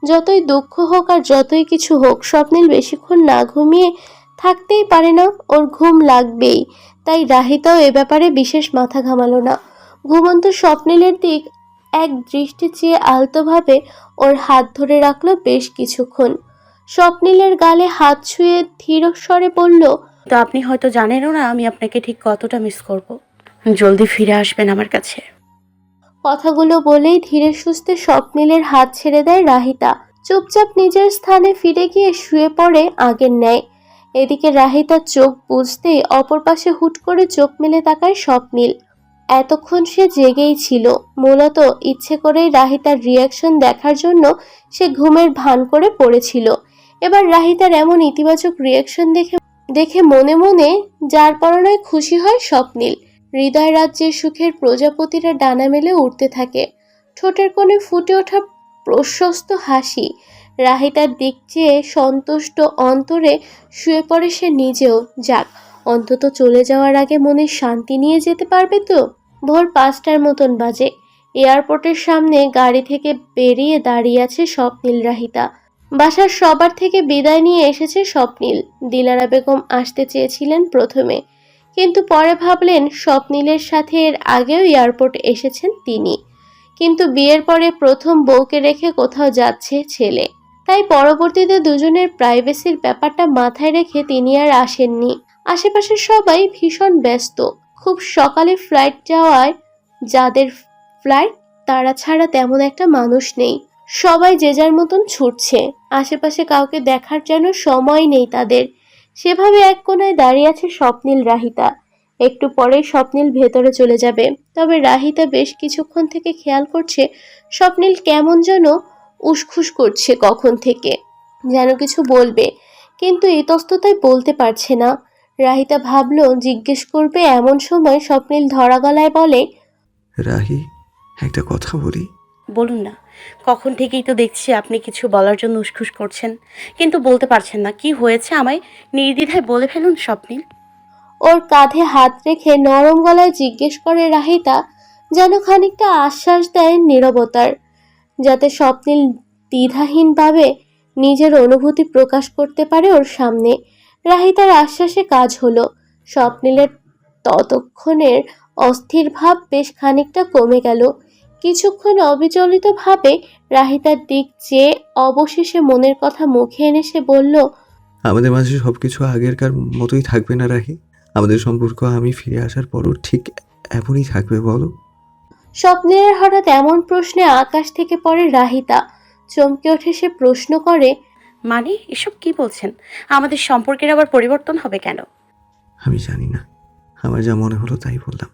যতই দুঃখ হোক আর যতই কিছু হোক, স্বপ্নিল বেশিক্ষণ না ঘুমিয়ে থাকতেই পারে না, ওর ঘুম লাগবেই। তাই রাহিতাও এ ব্যাপারে বিশেষ মাথা ঘামালো না। ঘুমন্ত স্বপ্নিলের দিক এক দৃষ্টি চেয়ে আলতোভাবে ওর হাত ধরে রাখলো বেশ কিছুক্ষণ। স্বপ্নিলের গালে হাত ছুঁয়ে ধীর স্বরে বলল, তো আপনি হয়তো জানেনও না আমি আপনাকে ঠিক কতটা মিস করব। জলদি ফিরে আসবেন আমার কাছে। কথাগুলো বলেই ধীরে সুস্থে স্বপ্নিলের হাত ছেড়ে দেয় রাহিতা। চুপচাপ নিজের স্থানে ফিরে গিয়ে শুয়ে পড়ে আগের ন্যায়। এদিকে রাহিতার চোখ বুজতেই অপর পাশে হুট করে চোখ মেলে তাকায় স্বপ্নিল। এতক্ষণ সে জেগেই ছিল। মূলত ইচ্ছে করেই রাহিতার রিয়াকশন দেখার জন্য সে ঘুমের ভান করে পড়েছিল। এবার রাহিতার এমন ইতিবাচক রিয়াকশন দেখে দেখে মনে মনে যার পরনায় খুশি হয় স্বপ্নিল। হৃদয় রাজ্যে সুখের প্রজাপতিরা ডানা মেলে উঠতে থাকে। ঠোঁটের কোণে ফুটে ওঠা প্রশস্ত হাসি। রাহিতার দিক চেয়ে সন্তুষ্ট অন্তরে শুয়ে পড়ে সে নিজেও। যাক, অন্তত চলে যাওয়ার আগে মনে শান্তি নিয়ে যেতে পারবে তো। ভোর 5টার মতন বাজে। এয়ারপোর্টের সামনে গাড়ি থেকে বেরিয়ে দাঁড়িয়ে আছে স্বপ্নিল রাহিতা। বাসার সবার থেকে বিদায় নিয়ে এসেছে স্বপ্নিল। দিলারা বেগম আসতে চেয়েছিলেন প্রথমে, কিন্তু পরে ভাবলেন স্বপ্নিলের সাথে এর আগেও এয়ারপোর্ট এসেছেন তিনি। কিন্তু বিয়ের পরে প্রথম বউকে রেখে কোথাও যাচ্ছে ছেলে, তাই পরবর্তীতে দুজনের প্রাইভেসির ব্যাপারটা মাথায় রেখে তিনি আর আসেননি। আশেপাশের সবাই ভীষণ ব্যস্ত। খুব সকালে ফ্লাইট যাওয়ায় যাদের ফ্লাইট, তারা ছাড়া তেমন একটা মানুষ নেই। সবাই যে যার মতন ছুটছে। আশেপাশে কাউকে দেখার যেন সময় নেই তাদের। সেভাবে এক কোণায় দাঁড়িয়ে আছে স্বপ্নিল রাহিতা। একটু পরেই স্বপ্নিল ভেতরে চলে যাবে। তবে রাহিতা বেশ কিছুক্ষণ থেকে খেয়াল করছে স্বপ্নিল কেমন যেন উসখুস করছে কখন থেকে, যেন কিছু বলবে, কিন্তু ইতস্ততায় বলতে পারছে না। রাহিতা ভাবলো জিজ্ঞেস করবে, এমন সময় স্বপ্নিল ধরা গলায় বলে, রাহি, একটা কথা বলি। বলুন না। কখন থেকেই তো দেখছি আপনি কিছু বলার জন্য উসখুস করছেন, কিন্তু বলতে পারছেন না। কি হয়েছে আমায় নির্দ্বিধায় বলে ফেলুন স্বপ্নিল। ওর কাঁধে হাত রেখে নরম গলায় জিজ্ঞেস করে রাহিতা, যেন খানিকটা আশ্বাস দেয় নীরবতার, যাতে স্বপ্নিল দ্বিধাহীনভাবে নিজের অনুভূতি প্রকাশ করতে পারে ওর সামনে। রাহিতার আশ্বাসে কাজ হলো। স্বপ্নিলের ততক্ষণের অস্থির ভাব বেশ খানিকটা কমে গেল। কিছুক্ষণ অবিচলিতভাবে রাহিতার দিক চেয়ে অবশেষে মনের কথা মুখে এনে সে বলল, আমাদের মাঝে সবকিছু আগেরকার মতোই থাকবে না রাহি? আমাদের সম্পর্ক আমি ফিরে আসার পরও ঠিক এমনই থাকবে, বলো? স্বপ্নের হঠাৎ এমন প্রশ্নে আকাশ থেকে পড়ে রাহিতা। চমকে ওঠে সে, প্রশ্ন করে, মানে এসব কি বলছেন? আমাদের সম্পর্কের আবার পরিবর্তন হবে কেন? আমি জানি না, আমার যা মনে হলো তাই বললাম।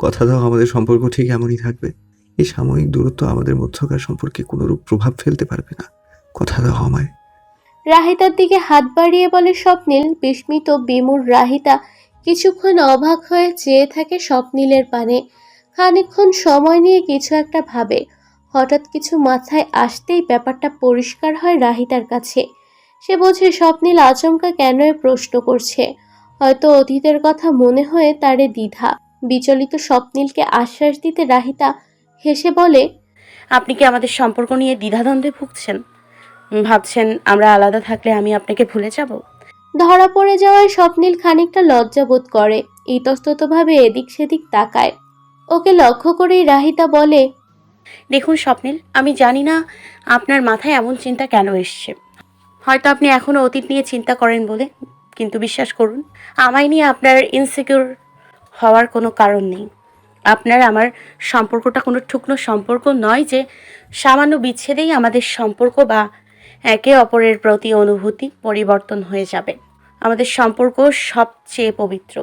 কথা দাও আমাদের সম্পর্ক ঠিক এমনই থাকবে। এই সাময়িক দূরত্ব আমাদের মধ্যকার সম্পর্কে কোনোরূপ প্রভাব ফেলতে পারবে না। কথা দাও আমায়। রাহিতার দিকে হাত বাড়িয়ে বলে স্বপ্নিল। বিস্মিত বিমূঢ় রাহিতা কিছুক্ষণ অবাক হয়ে চেয়ে থাকে স্বপ্নিলের পানে। খানিকক্ষণ সময় নিয়ে কিছু একটা ভাবে। হঠাৎ কিছু মাথায় আসতেই ব্যাপারটা পরিষ্কার হয় রাহিতার কাছে। সে বোঝে স্বপ্নিল আচমকা কেন এ প্রশ্ন করছে। হয়তো অতীতের কথা মনে হয়ে তারে দ্বিধা। বিচলিত স্বপ্নিলকে আশ্বাস দিতে রাহিতা হেসে বলে, আপনি কি আমাদের সম্পর্ক নিয়ে দ্বিধাদ্বন্দ্বে ভুগছেন? ভাবছেন আমরা আলাদা থাকলে আমি আপনাকে ভুলে যাব? ধরা পড়ে যাওয়ায় স্বপ্নিল খানিকটা লজ্জা বোধ করে। ইতস্ততভাবে এদিক সেদিক তাকায়। ওকে লক্ষ্য করেই রাহিতা বলে, দেখুন স্বপ্নিল, আমি জানি না আপনার মাথায় এমন চিন্তা কেন এসছে। হয়তো আপনি এখনও অতীত নিয়ে চিন্তা করেন বলে, কিন্তু বিশ্বাস করুন, আমায় নিয়ে আপনার ইনসিকিউর হওয়ার কোনো কারণ নেই। আপনার আমার সম্পর্কটা কোনো ঠুকনো সম্পর্ক নয় যে সামান্য বিচ্ছেদেই আমাদের সম্পর্ক বা একে অপরের প্রতি অনুভূতি পরিবর্তন হয়ে যাবে। আমাদের সম্পর্ক সবচেয়ে পবিত্র,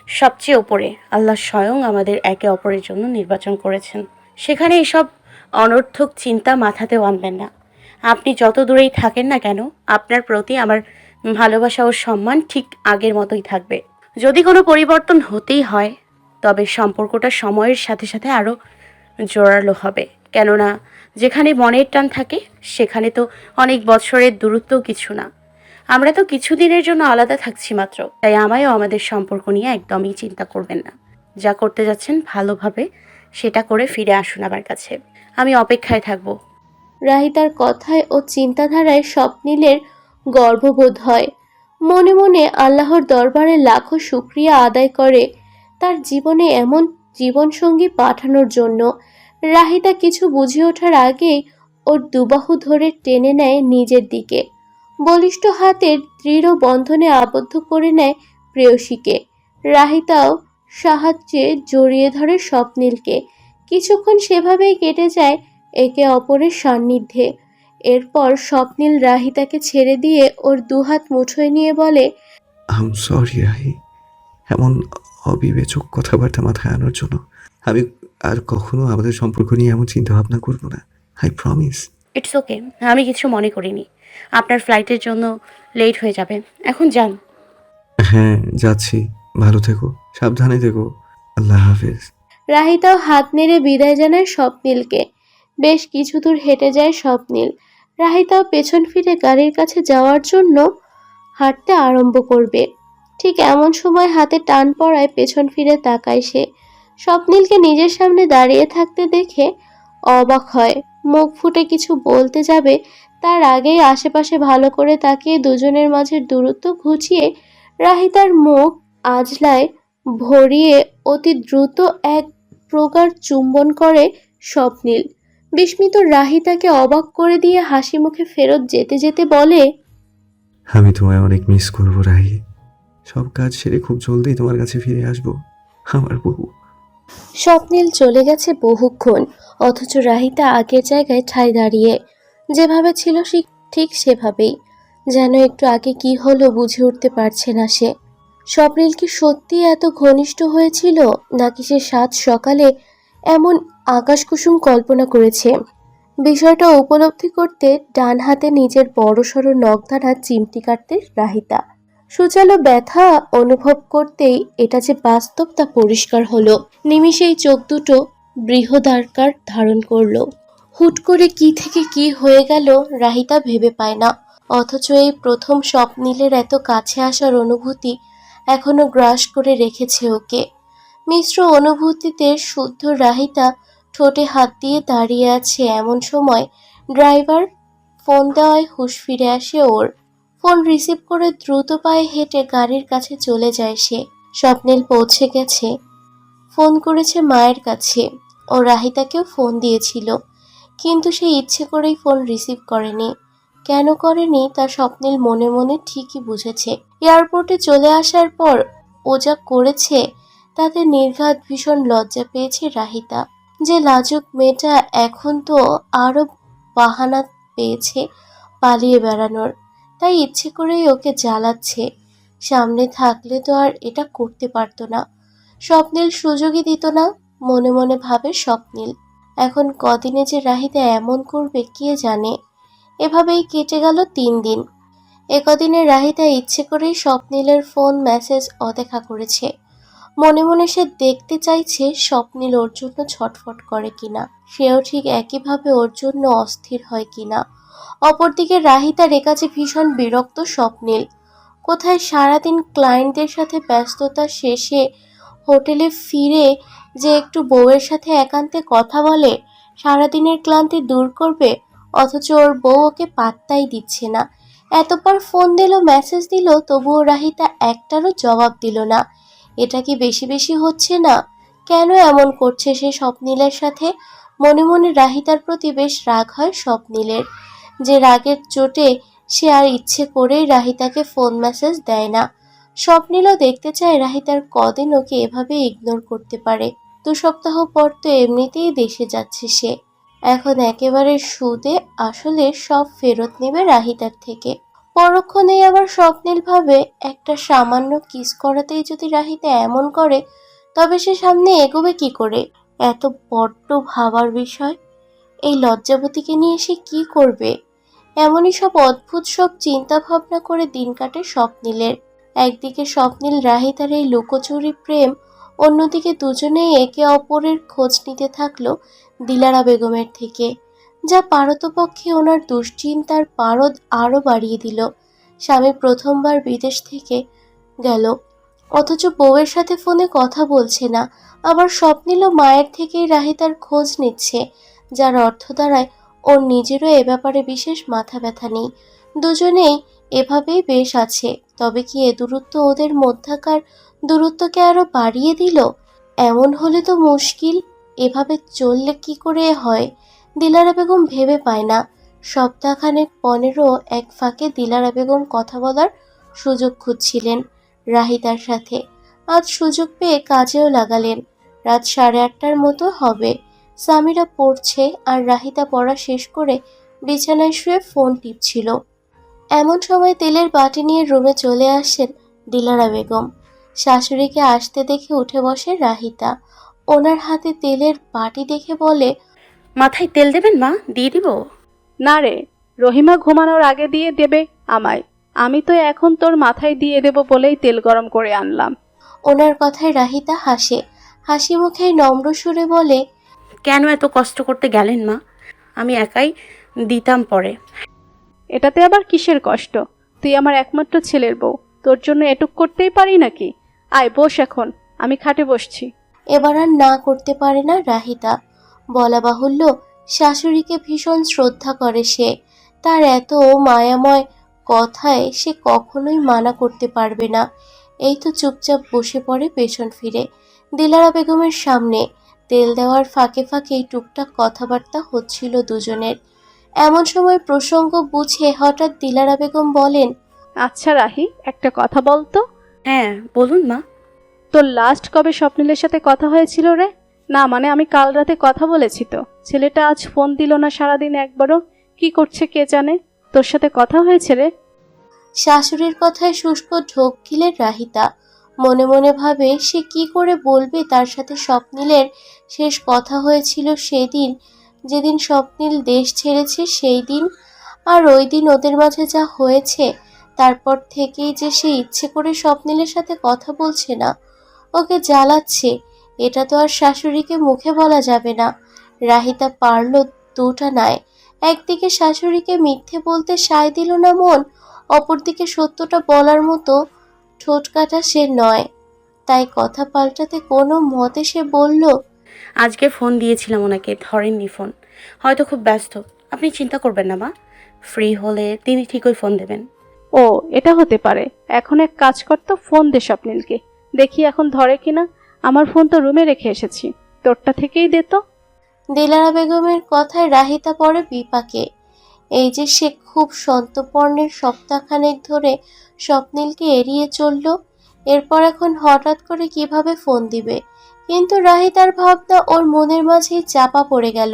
সবচেয়ে ওপরে আল্লাহ স্বয়ং আমাদের একে অপরের জন্য নির্বাচন করেছেন। সেখানে এসব অনর্থক চিন্তা মাথাতেও আনবেন না। আপনি যত দূরেই থাকেন না কেন, আপনার প্রতি আমার ভালোবাসা ও সম্মান ঠিক আগের মতোই থাকবে। যদি কোনো পরিবর্তন হতেই হয়, তবে সম্পর্কটা সময়ের সাথে সাথে আরও জোরালো হবে। কেননা যেখানে মনের টান থাকে সেখানে তো অনেক বছরের দূরত্ব কিছু না। আমরা তো কিছুদিনের জন্য আলাদা থাকছি মাত্র। তাই আমায়ও আমাদের সম্পর্ক নিয়ে একদমই চিন্তা করবেন না। যা করতে যাচ্ছেন ভালোভাবে সেটা করে ফিরে আসুন আমার কাছে। আমি অপেক্ষায় থাকবো। রাহিতার কথায় ও চিন্তাধারায় স্বপ্নিলের গর্ববোধ হয়। মনে মনে আল্লাহর দরবারে লাখো শুকরিয়া আদায় করে তার জীবনে এমন জীবনসঙ্গী পাঠানোর জন্য। রাহিতা কিছু বুঝে ওঠার আগেই ওর দুবাহু ধরে টেনে নেয় নিজের দিকে। বলিষ্ঠ হাতের দৃঢ় বন্ধনে আবদ্ধ করে নেয় প্রেয়সীকে। রাহিতাও সাহায্যে জড়িয়ে ধরে স্বপ্নিলকে। কিছুক্ষণ সেভাবেই কেটে যায় একে অপরের সান্নিধ্যে। এরপর স্বপ্নিল রাহিতাকে ছেড়ে দিয়ে ওর দুহাত মুঠোয় নিয়ে বলে, আম সরি রাহি, এমন অবিবেচক কথাবার্তা মাথায় আনার জন্য। আমি আর কখনো আমাদের সম্পর্ক নিয়ে এমন চিন্তা ভাবনা করবো না, আই প্রমিস। ইটস ওকে, আমি কিছু মনে করিনি। আপনার ফ্লাইটের জন্য লেট হয়ে যাবে, এখন যান। হ্যাঁ যাচ্ছি, ভালো থেকো, সাবধানে থেকো, আল্লাহ হাফেজ। রাহিতাও হাত নেড়ে বিদায় জানায় স্বপ্নিলকে। বেশ কিছু দূর হেঁটে যায় স্বপ্নিল। রাহিতাও পেছন ফিরে গাড়ির কাছে যাওয়ার জন্য হাঁটতে আরম্ভ করবে। ঠিক এমন সময় হাতে টান পড়ায় পেছন ফিরে তাকায় সে। স্বপ্নিলকে নিজের সামনে দাঁড়িয়ে থাকতে দেখে অবাক হয়। মুখ ফুটে কিছু বলতে যাবে তার আগেই আশেপাশে ভালো করে তাকিয়ে দুজনের মাঝের দূরত্ব ঘুচিয়ে রাহিতার মুখ আজলায় ভরিয়ে অতি দ্রুত এক প্রকার চুম্বন করে স্বপ্নিল। বিস্মিত রাহিতাকে অবাক করে দিয়ে হাসি মুখে ফেরত যেতে যেতে বলে, আমি তোমায় অনেক মিস করবো রাহি। সব কাজ সেরে খুব জলদি তোমার কাছে ফিরে আসবো, আমার বউ। স্বপ্নিল চলে গেছে বহুক্ষণ, অথচ রাহিতা আগের জায়গায় ঠাই দাঁড়িয়ে। যেভাবে ছিল ঠিক সেভাবেই, যেন একটু আগে কি হলো বুঝে উঠতে পারছে না সে। স্বপ্নিল কি সত্যি এত ঘনিষ্ঠ হয়েছিল, নাকি সে সাত সকালে এমন আকাশকুসুম কল্পনা করেছে? বিষয়টা উপলব্ধি করতে ডান হাতে নিজের বড়সড় নখদানা চিমটি কাটতে রাহিতা। সুচালো ব্যথা অনুভব করতেই এটা যে বাস্তব তা পরিষ্কার হলো। নিমিষেই চোখ দুটো বৃহদাকার ধারণ করলো। হুট করে কি থেকে কি হয়ে গেল রাহিতা ভেবে পায় না। অথচ এই প্রথম স্বপ্নিলের এত কাছে আসার অনুভূতি এখনো গ্রাস করে রেখেছে ওকে। মিশ্র অনুভূতিতে শুদ্ধ রাহিতা ঠোঁটে হাত দিয়ে দাঁড়িয়ে আছে। এমন সময় ড্রাইভার ফোন দেওয়ায় হুঁশ ফিরে আসে ওর। ফোন রিসিভ করে দ্রুত পায়ে হেঁটে গাড়ির কাছে চলে যায় সে। স্বপ্নিল পৌঁছে গেছে। ফোন করেছে মায়ের কাছে। ও রাহিতাকেও ফোন দিয়েছিল, কিন্তু সে ইচ্ছে করেই ফোন রিসিভ করেনি। কেন করেনি তা স্বপ্নিল মনে মনে ঠিকই বুঝেছে। এয়ারপোর্টে চলে আসার পর ও যা করেছে তাতে নির্ঘাত ভীষণ লজ্জা পেয়েছে রাহিতা। যে লাজুক মেয়েটা এখন তো আরো বাহানা পেয়েছে পালিয়ে বেড়ানোর, তাই ইচ্ছে করেই ওকে জ্বালাচ্ছে। সামনে থাকলে তো আর এটা করতে পারতো না। স্বপ্নিল সুযোগই দিত না, মনে মনে ভাবে স্বপ্নিল। এখন কদিনে যে রাহিতা এমন করবে কে জানে। এভাবেই কেটে গেল 3 দিন। একদিনে রাহিতা ইচ্ছে করেই স্বপ্নিলের ফোন মেসেজ অদেখা করেছে। মনে মনে সে দেখতে চাইছে স্বপ্নিল ওর জন্য ছটফট করে কিনা, সেও ঠিক একইভাবে ওর জন্য অস্থির হয় কিনা। অপরদিকে রাহিতার কাছে ভীষণ বিরক্ত স্বপ্নিল। কোথায় সারাদিন ক্লায়েন্টদের সাথে ব্যস্ততা শেষে হোটেলে ফিরে যে একটু বউয়ের সাথে একান্তে কথা বলে সারাদিনের ক্লান্তি দূর করবে, অথচ ওর বউ ওকে পাত্তাই দিচ্ছে না। এতবার ফোন দিল, মেসেজ দিল, তবুও রাহিতা একটারও জবাব দিল না। এটা কি বেশি বেশি হচ্ছে না? কেন এমন করছে সে স্বপ্নিলের সাথে? মনে মনে রাহিতার প্রতি বেশ রাগ হয় স্বপ্নিলের। যে রাগের চোটে সে আর ইচ্ছে করেই রাহিতাকে ফোন মেসেজ দেয় না, স্বপ্নিলও দেখতে চায় রাহিতার কদিন ওকে এভাবে ইগনোর করতে পারে। 2 সপ্তাহ পর তো এমনিতেই দেশে যাচ্ছে সে। এখন একেবারে সুদে আসলে সব ফেরত নেবে রাহিতার থেকে। পরক্ষণেই আবার স্বপ্নিল ভাবে একটা সামান্য কিস করাতেই যদি রাহিতা এমন করে, তবে সে সামনে এগোবে কি করে? এত বড্ড ভাবার বিষয়। এই লজ্জাবতীকে নিয়ে সে কি করবে? এমনই সব অদ্ভুত সব চিন্তা ভাবনা করে দিন কাটে স্বপ্নিলের। একদিকে স্বপ্নিল রাহিতার এই লুকোচুরি প্রেম, অন্যদিকে দুজনেই একে অপরের খোঁজ নিতে থাকলো দিলারা বেগমের থেকে, যা পারতপক্ষে ওনার দুশ্চিন্তার পারদ আরও বাড়িয়ে দিল। স্বামী প্রথমবার বিদেশ থেকে গেল, অথচ বউয়ের সাথে ফোনে কথা বলছে না। আবার স্বপ্নিলও মায়ের থেকেই রাহিতার খোঁজ নিচ্ছে, যার অর্থ দাঁড়ায় ওর নিজেরও এ ব্যাপারে বিশেষ মাথা ব্যথা নেই। দুজনেই এভাবেই বেশ আছে। তবে কি এ দূরত্ব ওদের মধ্যকার দূরত্বকে আরো বাড়িয়ে দিল? এমন হলে তো মুশকিল। এভাবে চললে কি করে হয়? দিলারা বেগম ভেবে পায় না। সপ্তাহখানেক 15 এক ফাঁকে দিলারা বেগম কথা বলার সুযোগ খুঁজছিলেন রাহিতার সাথে। আজ সুযোগ পেয়ে কাজেও লাগালেন। রাত 8:30টার মতো হবে। সামিরা পড়ছে আর রাহিতা পড়া শেষ করে বিছানায় শুয়ে ফোন টিপছিল। এমন সময় তেলের বাটি নিয়ে রুমে চলে আসেন দিলারা বেগম। শাশুড়িকে আসতে দেখে উঠে বসে রাহিতা। ওনার হাতে তেলের বাটি দেখে বলে, মাথায় তেল দেবেন মা? দিয়ে দিব? না রে, রহিমা ঘুমানোর আগে দিয়ে দেবে আমায়। আমি তো এখন তোর মাথায় দিয়ে দেব বলেই তেল গরম করে আনলাম। ওনার কথায় রাহিতা হাসে। হাসি মুখে নম্র সুরে বলে, কেন এত কষ্ট করতে গেলেন মা? আমি একাই দিতাম পরে। এটাতে আবার কিসের কষ্ট? তুই আমার একমাত্র ছেলের বউ, তোর জন্য এটুক করতেই পারি নাকি? আয় বস এখন, আমি খাটে বসছি। এবার আর না করতে পারে না রাহিতা। বলা বাহুল্য, শাশুড়িকে ভীষণ শ্রদ্ধা করে সে। তার এত মায়াময় কথায় সে কখনোই মানা করতে পারবে না। এই তো চুপচাপ বসে পড়ে পেছন ফিরে দিলারা বেগমের সামনে। তেল দেওয়ার ফাঁকে ফাঁকেই টুকটাক কথাবার্তা হচ্ছিল দুজনের। এমন সময় প্রসঙ্গ বুঝে হঠাৎ দিলারা বেগম বলেন, আচ্ছা রাহি, একটা কথা বলতো। হ্যাঁ বলুন মা। তোর লাস্ট কবে স্বপ্নিলের সাথে কথা হয়েছিল রে? না মানে আমি কাল রাতে কথা বলেছি তো। ছেলেটা আজ ফোন দিল না সারাদিন একবারও। কি করছে কে জানে। তোর সাথে কথা হয়েছে রে? শাশুড়ির কথায় শুষ্ক ঢোক গিলে রাহিতা। মনে মনে ভাবে সে কি করে বলবে তার সাথে স্বপ্নিলের শেষ কথা হয়েছিল সেদিন, যেদিন স্বপ্নিল দেশ ছেড়েছে সেই দিন। আর ওই দিন ওদের মাঝে যা হয়েছে, তারপর থেকেই যে সে ইচ্ছে করে স্বপ্নিলের সাথে কথা বলছে না, ওকে জ্বালাচ্ছে। এটা তো আর শাশুড়িকে মুখে বলা যাবে না। রাহিতা পারল দুটা নয়। একদিকে শাশুড়িকে মিথ্যে বলতে সায় দিল না মন, অপরদিকে সত্যটা বলার মতো ঠোঁটকাটা সে নয়। তাই কথা পাল্টাতে কোনো মতে সে বলল, আজকে ফোন দিয়েছিলাম ওনাকে, ধরেননি ফোন। হয়তো খুব ব্যস্ত। আপনি চিন্তা করবেন না মা, ফ্রি হলে তিনি ঠিকই ফোন দেবেন। ও, এটা হতে পারে। এখন এক কাজ করতো, ফোন দে স্বপ্নিলকে, দেখি এখন ধরে কিনা। আমার ফোন তো রুমে রেখে এসেছি, তোরটা থেকেই দে তো। দিলারা বেগমের কথায় রাহিতা পড়ে বিপাকে। এই যে সে খুব সন্তর্পণের সপ্তাহখানেক ধরে স্বপ্নিলকে এড়িয়ে চলল, এরপর এখন হঠাৎ করে কিভাবে ফোন দিবে? কিন্তু রাহিতার ভাবনা ওর মনের মাঝেই চাপা পড়ে গেল।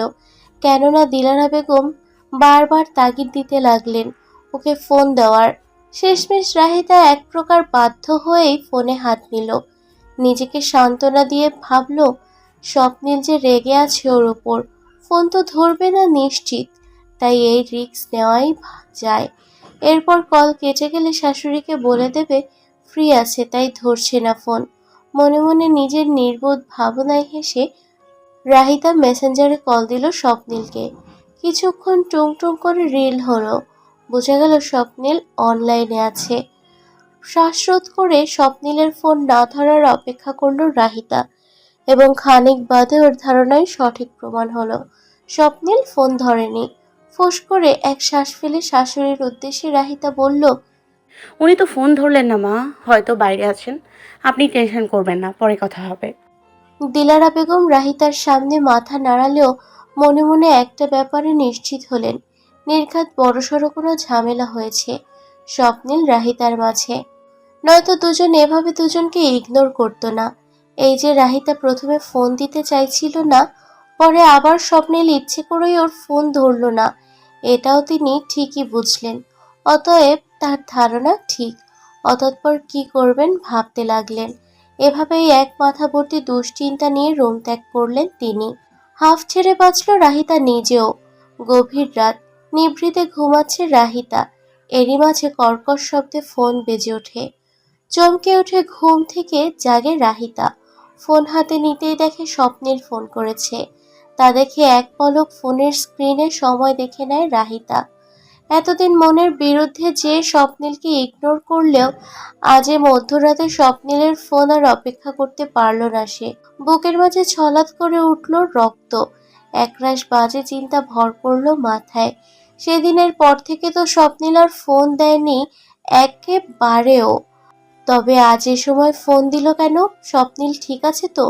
কেননা দিলারা বেগম বারবার তাগিদ দিতে লাগলেন ওকে ফোন দেওয়ার। শেষমেশ রাহিতা এক প্রকার বাধ্য হয়েই ফোনে হাত নিল। নিজেকে সান্ত্বনা দিয়ে ভাবল, স্বপ্নিল যে রেগে আছে ওর ওপর, ফোন তো ধরবে না নিশ্চিত, তাই এই রিস্ক নেওয়াই যায়। এরপর কল কেটে গেলে শাশুড়িকে বলে দেবে ফ্রি আছে তাই ধরছে না ফোন। মনে মনে নিজের নির্বোধ ভাবনায় হেসে রাহিতা মেসেঞ্জারে কল দিল স্বপ্নিলকে। কিছুক্ষণ টুং টুং করে রিল হলো। বোঝা গেল স্বপ্নিল অনলাইনে আছে। শ্বাসরোধ করে স্বপ্নিলের ফোন না ধরার অপেক্ষা করল রাহিতা, এবং খানিক বাদে ওর ধারণাই সঠিক প্রমাণ হলো। স্বপ্নিল ফোন ধরেনি। ফোঁস করে এক শ্বাস ফেলে শাশুড়ির উদ্দেশ্যে রাহিতা বলল, উনি তো ফোন ধরলেন না মা, হয়তো বাইরে আছেন। আপনি টেনশন করবেন না, পরে কথা হবে। দিলারা বেগম রাহিতার সামনে মাথা নাড়ালেও মনে মনে একটা ব্যাপারে নিশ্চিত হলেন, নির্ঘাত বড়সড় কোনো ঝামেলা হয়েছে স্বপ্নিল রাহিতার মাঝে। নয়তো দুজন এভাবে দুজনকে ইগনোর করতো না। এই যে রাহিতা প্রথমে ফোন দিতে চাইছিল না, পরে আবার স্বপ্নিল ইচ্ছে করেই ওর ফোন ধরলো না, এটাও তিনি ঠিকই বুঝলেন। অতএব তার ধারণা ঠিক। অতঃপর কি করবেন ভাবতে লাগলেন। এভাবেই এক মাথা ভর্তি দুশ্চিন্তা নিয়ে রুম ত্যাগ করলেন তিনি। হাফ ছেড়ে বাঁচল রাহিতা নিজেও। গভীর রাত, নিভৃতে ঘুমাচ্ছে রাহিতা। এরই মাঝে কর্কশ শব্দে ফোন বেজে ওঠে। চমকে উঠে ঘুম থেকে জাগে রাহিতা। ফোন হাতে নিতেই দেখে স্বপ্নিল ফোন করেছে। তা দেখে এক পলক ফোনের স্ক্রিনে সময় দেখে নেয় রাহিতা। এতদিন মনের বিরুদ্ধে যে স্বপ্নিলকে ইগনোর করলেও আজ এ মধ্যরাতে স্বপ্নিলের ফোন আর অপেক্ষা করতে পারল না সে। বুকের মাঝে ছলাৎ করে উঠল রক্ত। একরাশ বাজে চিন্তা ভর করল মাথায়। সেদিনের পর থেকে তো স্বপ্নিল আর ফোন দেয়নি একেবারেও। তবে আজ এ সময় ফোন দিল কেন? স্বপ্নিল ঠিক আছে তো?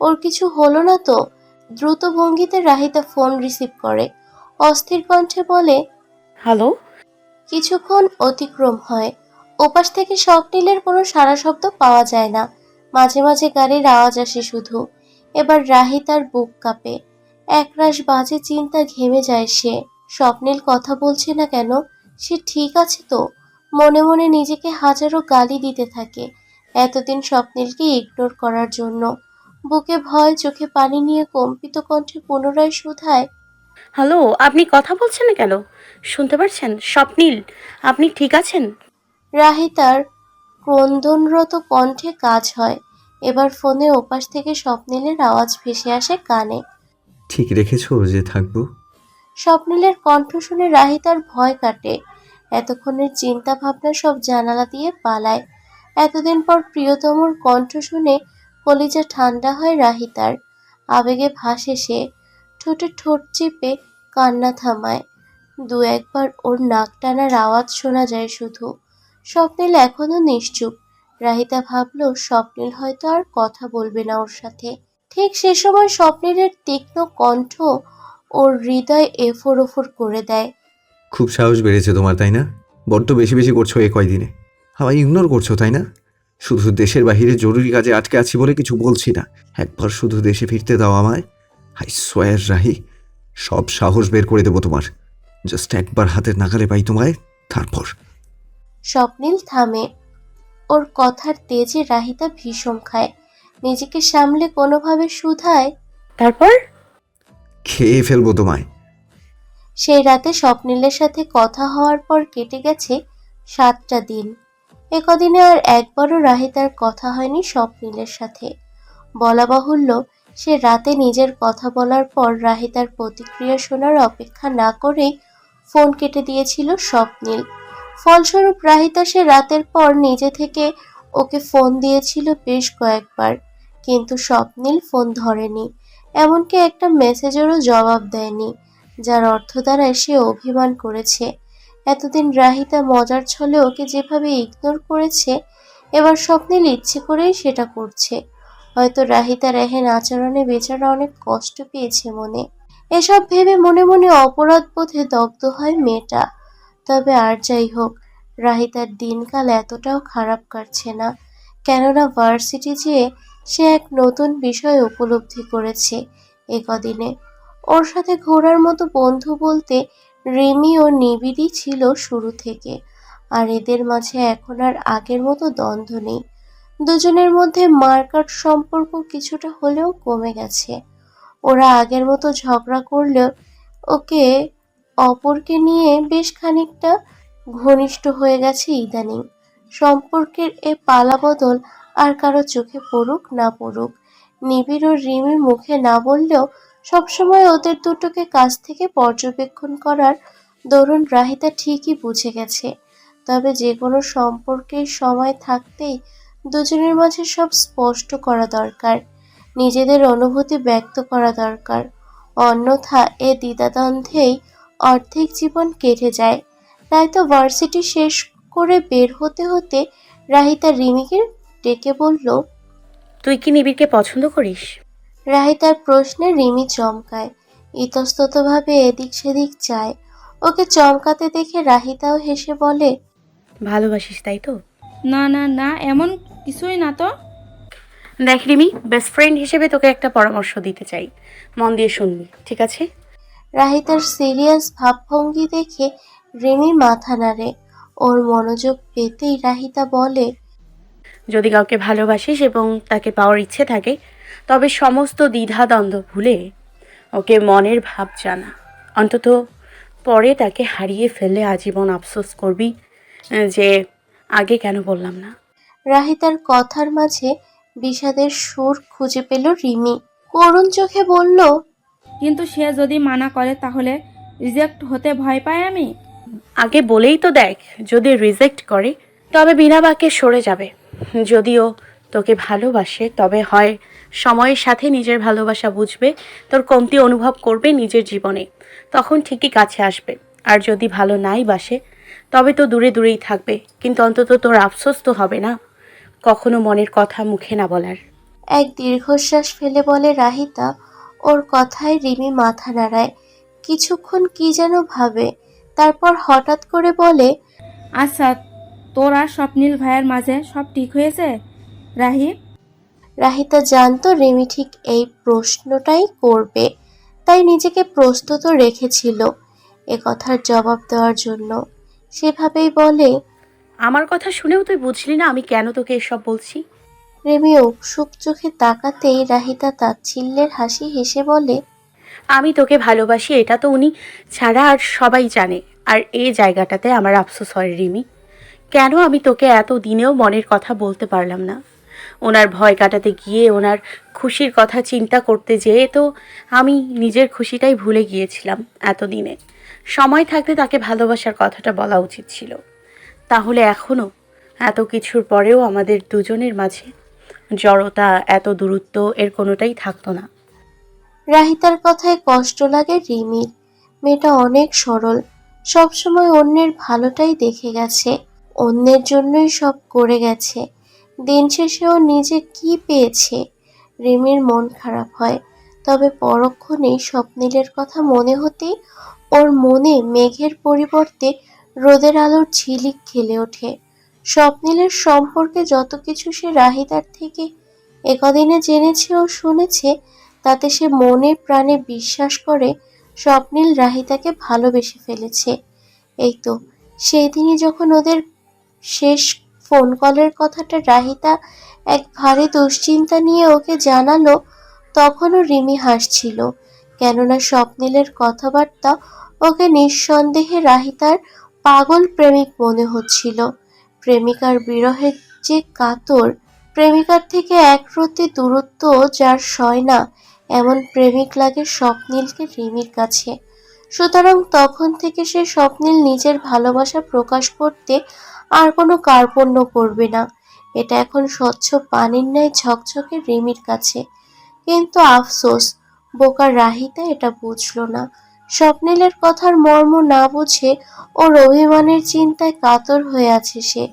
ওর কিছু হলো না তো? দ্রুত ভঙ্গিতে রাহিতা ফোন রিসিভ করে। অস্থির কণ্ঠে বলে, হ্যালো। কিছুক্ষণ অতিক্রম হয়। ওপাশ থেকে স্বপ্নিলের কোনো সাড়া শব্দ পাওয়া যায় না। মাঝে মাঝে গাড়ির আওয়াজ আসে শুধু। এবার রাহিতার বুক কাঁপে। একরাশ বাজে চিন্তা ঘেমে যায় সে। স্বপ্নিল কথা বলছে না কেন? সে ঠিক আছে তো? মনে মনে নিজেকে হাজারো গালি দিতে থাকে এতদিন স্বপ্নিলকে ইগনোর করার জন্য। বুকে ভয়, চোখে পানি নিয়ে কম্পিত কণ্ঠে পুনরায় শুধায়, হ্যালো, আপনি কথা বলছেন না কেন? শুনতে পারছেন? স্বপ্নিল, আপনি ঠিক আছেন? রাহিতার ক্রন্দনরত কণ্ঠে কাজ হয়। এবার ফোনে ওপাশ থেকে স্বপ্নিলের আওয়াজ ভেসে আসে কানে। ঠিক রেখেছো যে থাকবো? স্বপ্নিলের কণ্ঠ শুনে রাহিতার ভয় কাটে। এতক্ষণের চিন্তা ভাবনা সব জানালা দিয়ে পালায়। এতদিন পর প্রিয়তমর কণ্ঠ শুনে কলিজা ঠান্ডা হয় রাহিতার। আবেগে ভাসে সে। ঠোঁটে ঠোঁট চেপে কান্না থামায়। দু একবার ওর নাক টানার আওয়াজ শোনা যায় শুধু। স্বপ্নিল এখনো নিশ্চুপ। রাহিতা ভাবলো স্বপ্নিল হয়তো আর কথা বলবে না ওর সাথে। ঠিক সে সময় স্বপ্নিলের তীক্ষ্ণ কণ্ঠ ওর হৃদয় এফোর ওফোর করে দেয়। খুব সাহস বেড়েছে তোমার, তাই না? বড্ড বেশি বেশি করছো এ কয়দিনে। আমায় ইগনোর করছো, তাই না? শুধু দেশের বাহিরে জরুরি কাজে আটকে আছি বলে কিছু বলছি না। একবার শুধু দেশে ফিরতে দাও আমায়। আই সোয়ার রাহি, সব সাহস বের করে দেবো তোমার। জাস্ট একবার হাতের নাগালে পাই তোমায়, তারপর। স্বপ্নিল থামে। ওর কথার তেজে রাহিতা ভীষণ খায়। নিজেকে সামলে কোনোভাবে শুধায়, তারপর? খেয়ে ফেলবো তোমায়। সেই রাতে স্বপ্নিলের সাথে কথা হওয়ার পর কেটে গেছে 7টা দিন। এ কদিনে আর একবারও রাহিতার কথা হয়নি স্বপ্নিলের সাথে। বলা বাহুল্য, সে রাতে নিজের কথা বলার পর রাহিতার প্রতিক্রিয়া শোনার অপেক্ষা না করেই ফোন কেটে দিয়েছিল স্বপ্নিল। ফলস্বরূপ রাহিতা সে রাতের পর নিজে থেকে ওকে ফোন দিয়েছিল বেশ কয়েকবার, কিন্তু স্বপ্নিল ফোন ধরেনি। এমনকি একটা মেসেজেরও জবাব দেয়নি, যার অর্থ দ্বারায় সে অভিমান করেছে। এতদিন রাহিতা মজার ছলে ওকে যেভাবে ইগনোর করেছে, এবার স্বপ্নিল ইচ্ছে করেই সেটা করছে। হয়তো রাহিতার এহেন আচরণে বেচারা অনেক কষ্ট পেয়েছে মনে। এসব ভেবে মনে মনে অপরাধ বোধে দগ্ধ হয় মেয়েটা। তবে আর যাই হোক, রাহিতার দিনকাল এতটাও খারাপ কাটছে না। কেননা ভার্সিটি যেয়ে সে এক নতুন বিষয় উপলব্ধি করেছে এ কদিনে। ওর সাথে ঘোরার মতো বন্ধু বলতে রিমি ও নিবিড়ই ছিল শুরু থেকে। আর এদের মাঝে এখন আর আগের মতো দ্বন্দ্ব নেই। দুজনের মধ্যে মারকাট সম্পর্ক কিছুটা হলেও কমে গেছে। ওরা আগের মতো ঝগড়া করলেও ওকে অপরকে নিয়ে বেশ খানিকটা ঘনিষ্ঠ হয়ে গেছে ইদানিং। সম্পর্কের এ পালাবদল আর কারো চোখে পড়ুক না পড়ুক, নিবিড় ও রিমির মুখে না বললেও সবসময় ওদের দুটোকে কাছ থেকে পর্যবেক্ষণ করার দরুন রাহিতা ঠিকই বুঝে গেছে। তবে যে কোনো সম্পর্কের সময় থাকতেই দুজনের মাঝে সব স্পষ্ট করা দরকার, নিজেদের অনুভূতি ব্যক্ত করা দরকার। অন্যথা এ দ্বিধাদ্বন্দ্বেই অর্ধেক জীবন কেটে যায়। তাই তো ভার্সিটি শেষ করে বের হতে হতে রাহিতা রিমিকে ডেকে বলল, তুই কি নিবিড়কে পছন্দ করিস? রাহিতার প্রশ্নে রিমি চমকায়। ইতস্ততভাবে এদিক সেদিক চায়। ওকে চমকাতে দেখে রাহিতাও হেসে বলে, ভালোবাসিস তাই তো? না না না, এমন কিছুই না তো। দেখ রিমি, বেস্ট ফ্রেন্ড হিসেবে তোকে একটা পরামর্শ দিতে চাই, মন দিয়ে শুনবি, ঠিক আছে? রাহিতার সিরিয়াস ভাবভঙ্গি দেখে রিমি মাথা নাড়ে। ওর মনোযোগ পেতেই রাহিতা বলে, যদি কাউকে ভালোবাসিস এবং তাকে পাওয়ার ইচ্ছে থাকে, তবে সমস্ত দ্বিধাদ্বন্দ্ব ভুলে ওকে মনের ভাব জানা। অন্তত পরে তাকে হারিয়ে ফেললে আজীবন আফসোস করবি যে আগে কেন বললাম না। রাহিতার কথার মাঝে বিষাদের সুর খুঁজে পেল রিমি। করুণ চোখে বলল, কিন্তু সে যদি মানা করে তাহলে রিজেক্ট হতে ভয় পাই আমি। আগে বলেই তো দেখ, যদি রিজেক্ট করে তবে বিনা বাক্যে সরে যাবে। যদিও তোকে ভালোবাসে, তবে হয় সময়ের সাথে নিজের ভালোবাসা বুঝবে, তোর কমতি অনুভব করবে নিজের জীবনে, তখন ঠিকই কাছে আসবে। আর যদি ভালো নাই বাসে, তবে তো দূরে দূরেই থাকবে, কিন্তু অন্তত তোর আফসোস তো হবে না কখনো মনের কথা মুখে না বলার। এক দীর্ঘশ্বাস ফেলে বলে রাহিতা। ওর কথায় রিমি মাথা নাড়ায়। কিছুক্ষণ কি যেন ভাবে, তারপর হঠাৎ করে বলে, আচ্ছা, তোর আর স্বপ্নীল ভাইয়ের মাঝে সব ঠিক হয়েছে রাহি? রাহিতা জানতো রিমি ঠিক এই প্রশ্নটাই করবে, তাই নিজেকে প্রস্তুত রেখেছিল এ কথার জবাব দেওয়ার জন্য। সেভাবেই বলে, আমার কথা শুনেও তুই বুঝলি না আমি কেন তোকে এসব বলছি? রিমি উৎসুক চোখে তাকাতেই রাহিতা তাচ্ছিল্যের হাসি হেসে বলে, আমি তোকে ভালোবাসি এটা তো উনি ছাড়া আর সবাই জানে। আর এই জায়গাটাতে আমার আফসোস হয় রিমি, কেন আমি তোকে এত দিনেও মনের কথা বলতে পারলাম না। ওনার ভয় কাটাতে গিয়ে, ওনার খুশির কথা চিন্তা করতে যেয়ে তো আমি নিজের খুশিটাই ভুলে গিয়েছিলাম এতদিনে। সময় থাকতে তাকে ভালোবাসার কথাটা বলা উচিত ছিল। তাহলে এখনও এত কিছুর পরেও আমাদের দুজনের মাঝে জড়তা, এত দূরত্ব, এর কোনোটাই থাকতো না। রাহিতার কথায় কষ্ট লাগে রিমির। মেয়েটা অনেক সরল, সবসময় অন্যের ভালোটাই দেখে গেছে, অন্যের জন্যই সব করে গেছে। দিন শেষে ও নিজে কি পেয়েছে? রিমির মন খারাপ হয়। তবে পরক্ষণেই স্বপ্নিলের কথা মনে হতেই ওর মনে মেঘের পরিবর্তে রোদের আলোর ঝিলিক খেলে ওঠে। স্বপ্নিলের সম্পর্কে যত কিছু সে রাহিতার থেকে একদিনে জেনেছে ও শুনেছে, তাতে সে মনে প্রাণে বিশ্বাস করে স্বপ্নিল রাহিতাকে ভালোবেসে ফেলেছে। এই তো সেই দিনই যখন ওদের শেষ ফোন কলের কথাটা রাহিতা এক ভারী দুশ্চিন্তা নিয়ে ওকে জানালো, তখনও রিমি হাসছিল, কেননা স্বপ্নিলের কথাবার্তা ওকে নিঃসন্দেহে রাহিতার পাগল প্রেমিক মনে হচ্ছিল। প্রেমিকার বিরহের যে কাতর, প্রেমিকার থেকে একরত্তি দূরত্ব যার সয় না, এমন প্রেমিক লাগে স্বপ্নিলকে রিমির কাছে। সুতরাং তখন থেকে সে স্বপ্নিল নিজের ভালোবাসা প্রকাশ করতে আর কোনো কার্পণ্য করবে না, এটা এখন স্বচ্ছ পানির ন্যায় ঝকঝকে রিমির কাছে। কিন্তু আফসোস, বোকা রাহিতা এটা বুঝলো না। স্বপ্নিলের কথার মর্ম না বুঝে ওর অভিমানের চিন্তায় কাতর হয়ে আছে সে।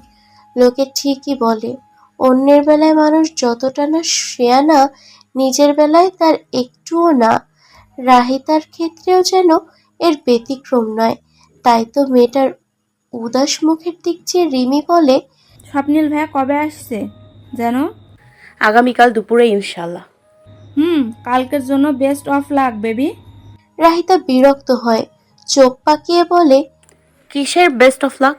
লোকে ঠিকই বলে, অন্যের বেলায় মানুষ যতটা না শেয়ানা, নিজের বেলায় তার একটুও না। রাহিতার ক্ষেত্রেও যেন এর ব্যতিক্রম নয়। তাই তো মেয়েটার উদাস মুখের দিক চেয়ে রিমি বলে, স্বপ্নীল ভাইয়া কবে আসছে যেন? আগামীকাল দুপুরে ইনশাল্লাহ। কালকের জন্য বেস্ট অফ লাক বেবি। রাহিতা বিরক্ত হয়, চোখ পাকিয়ে বলে, কিসের বেস্ট অফ লাক?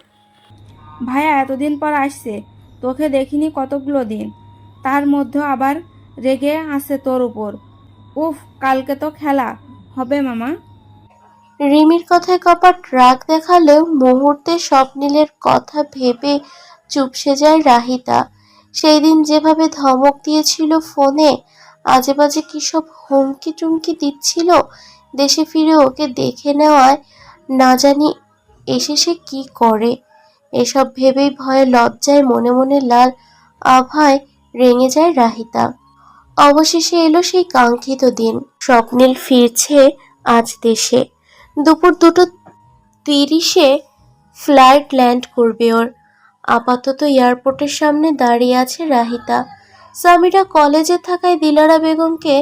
ভাইয়া এতদিন পর আসছে, তোকে দেখিনি কতগুলো দিন, তার মধ্যে আবার রেগে আছে তোর উপর। উফ, কালকে তো খেলা হবে মামা। রিমির কথায় কপাট রাগ দেখালেও মুহূর্তে স্বপ্নিলের কথা ভেবে চুপসে যায় রাহিতা। সেই দিন যেভাবে ধমক দিয়েছিল ফোনে, আজে বাজে কি সব হুমকি টুমকি দিচ্ছিল, দেশে ফিরে ওকে দেখে নেওয়ায় না জানি এসে সে কি করে। এসব ভেবেই ভয়ে লজ্জায় মনে মনে লাল আভায় রেঙে যায় রাহিতা। অবশেষে এলো সেই কাঙ্ক্ষিত দিন। স্বপ্নিল ফিরছে আজ দেশে। দুপুর 2:30-এ ফ্লাইট ল্যান্ড করবে ওর। আপাতত এয়ারপোর্টের সামনে দাঁড়িয়ে আছে রাহিতা। সামিরা কলেজে থাকায় দিলারা বেগমকে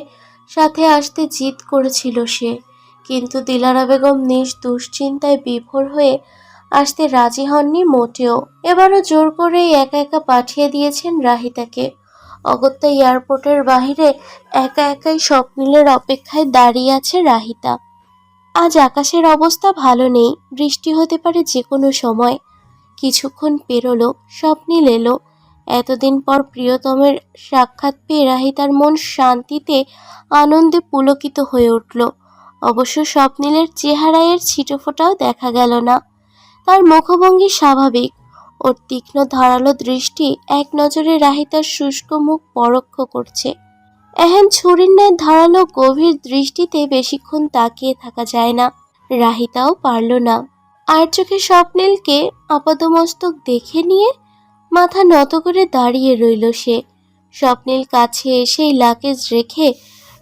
সাথে আসতে জিদ করেছিল সে, কিন্তু দিলারা বেগম দুশ্চিন্তায় বিভোর হয়ে আসতে রাজি হননি মোটেও। এবারও জোর করে একা একা পাঠিয়ে দিয়েছেন রাহিতাকে। অগত্যা এয়ারপোর্টের বাইরে একা একাই স্বপ্নিলের অপেক্ষায় দাঁড়িয়ে আছে রাহিতা। আজ আকাশের অবস্থা ভালো নেই, বৃষ্টি হতে পারে যে কোনো সময়। কিছুক্ষণ পেরোলো, স্বপ্নিল এলো। এতদিন পর প্রিয়তমের সাক্ষাৎ পেয়ে রাহিতার মন শান্তিতে আনন্দে পুলকিত হয়ে উঠল। অবশ্য স্বপ্নিলের চেহারায় এর ছিটেফোঁটাও দেখা গেল না। তার মুখভঙ্গি স্বাভাবিক। ওর তীক্ষ্ণ ধারালো দৃষ্টি এক নজরে রাহিতার শুষ্ক মুখ পরোক্ষ করছে। এহেন ছুরির ন্যায় ধারালো গভীর দৃষ্টিতে বেশিক্ষণ তাকিয়ে থাকা যায় না। রাহিতাও পারল না। আর চোখে স্বপ্নিলকে আপাদমস্তক দেখে নিয়ে মাথা নত করে দাঁড়িয়ে রইল সে। স্বপ্নিল কাছে এসেই লাগেজ রেখে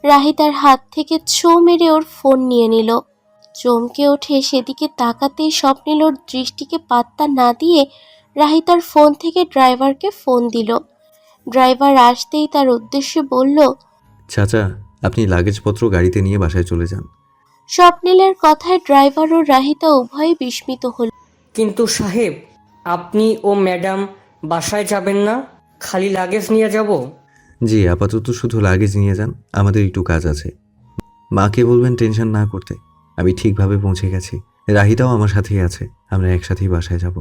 রাহিতার হাত থেকে ছো মেরে ওর ফোন নিয়ে নিল। চমকে ওঠে সেদিকে তাকাতেই স্বপ্নিল ওর দৃষ্টিকে পাত্তা না দিয়ে রাহিতার ফোন থেকে ড্রাইভারকে ফোন দিল। ড্রাইভার আসতেই তার উদ্দেশ্যে বলল, চাচা, আপনি লাগেজপত্র গাড়িতে নিয়ে বাসায় চলে যান। স্বপ্নিলের কথায় ড্রাইভার ও রাহিতা উভয়ে বিস্মিত হল। কিন্তু সাহেব, আপনি ও ম্যাডাম বাসায় যাবেন না? খালি লাগেজ নিয়ে যাব? জি, আপাতত শুধু লাগেজ নিয়ে যান, আমাদের একটু কাজ আছে। মাকে বলবেন টেনশন না করতে, আমি ঠিকভাবে পৌঁছে গেছি। রাহিতাও আমার সাথেই আছে, আমরা একসাথেই বাসায় যাব।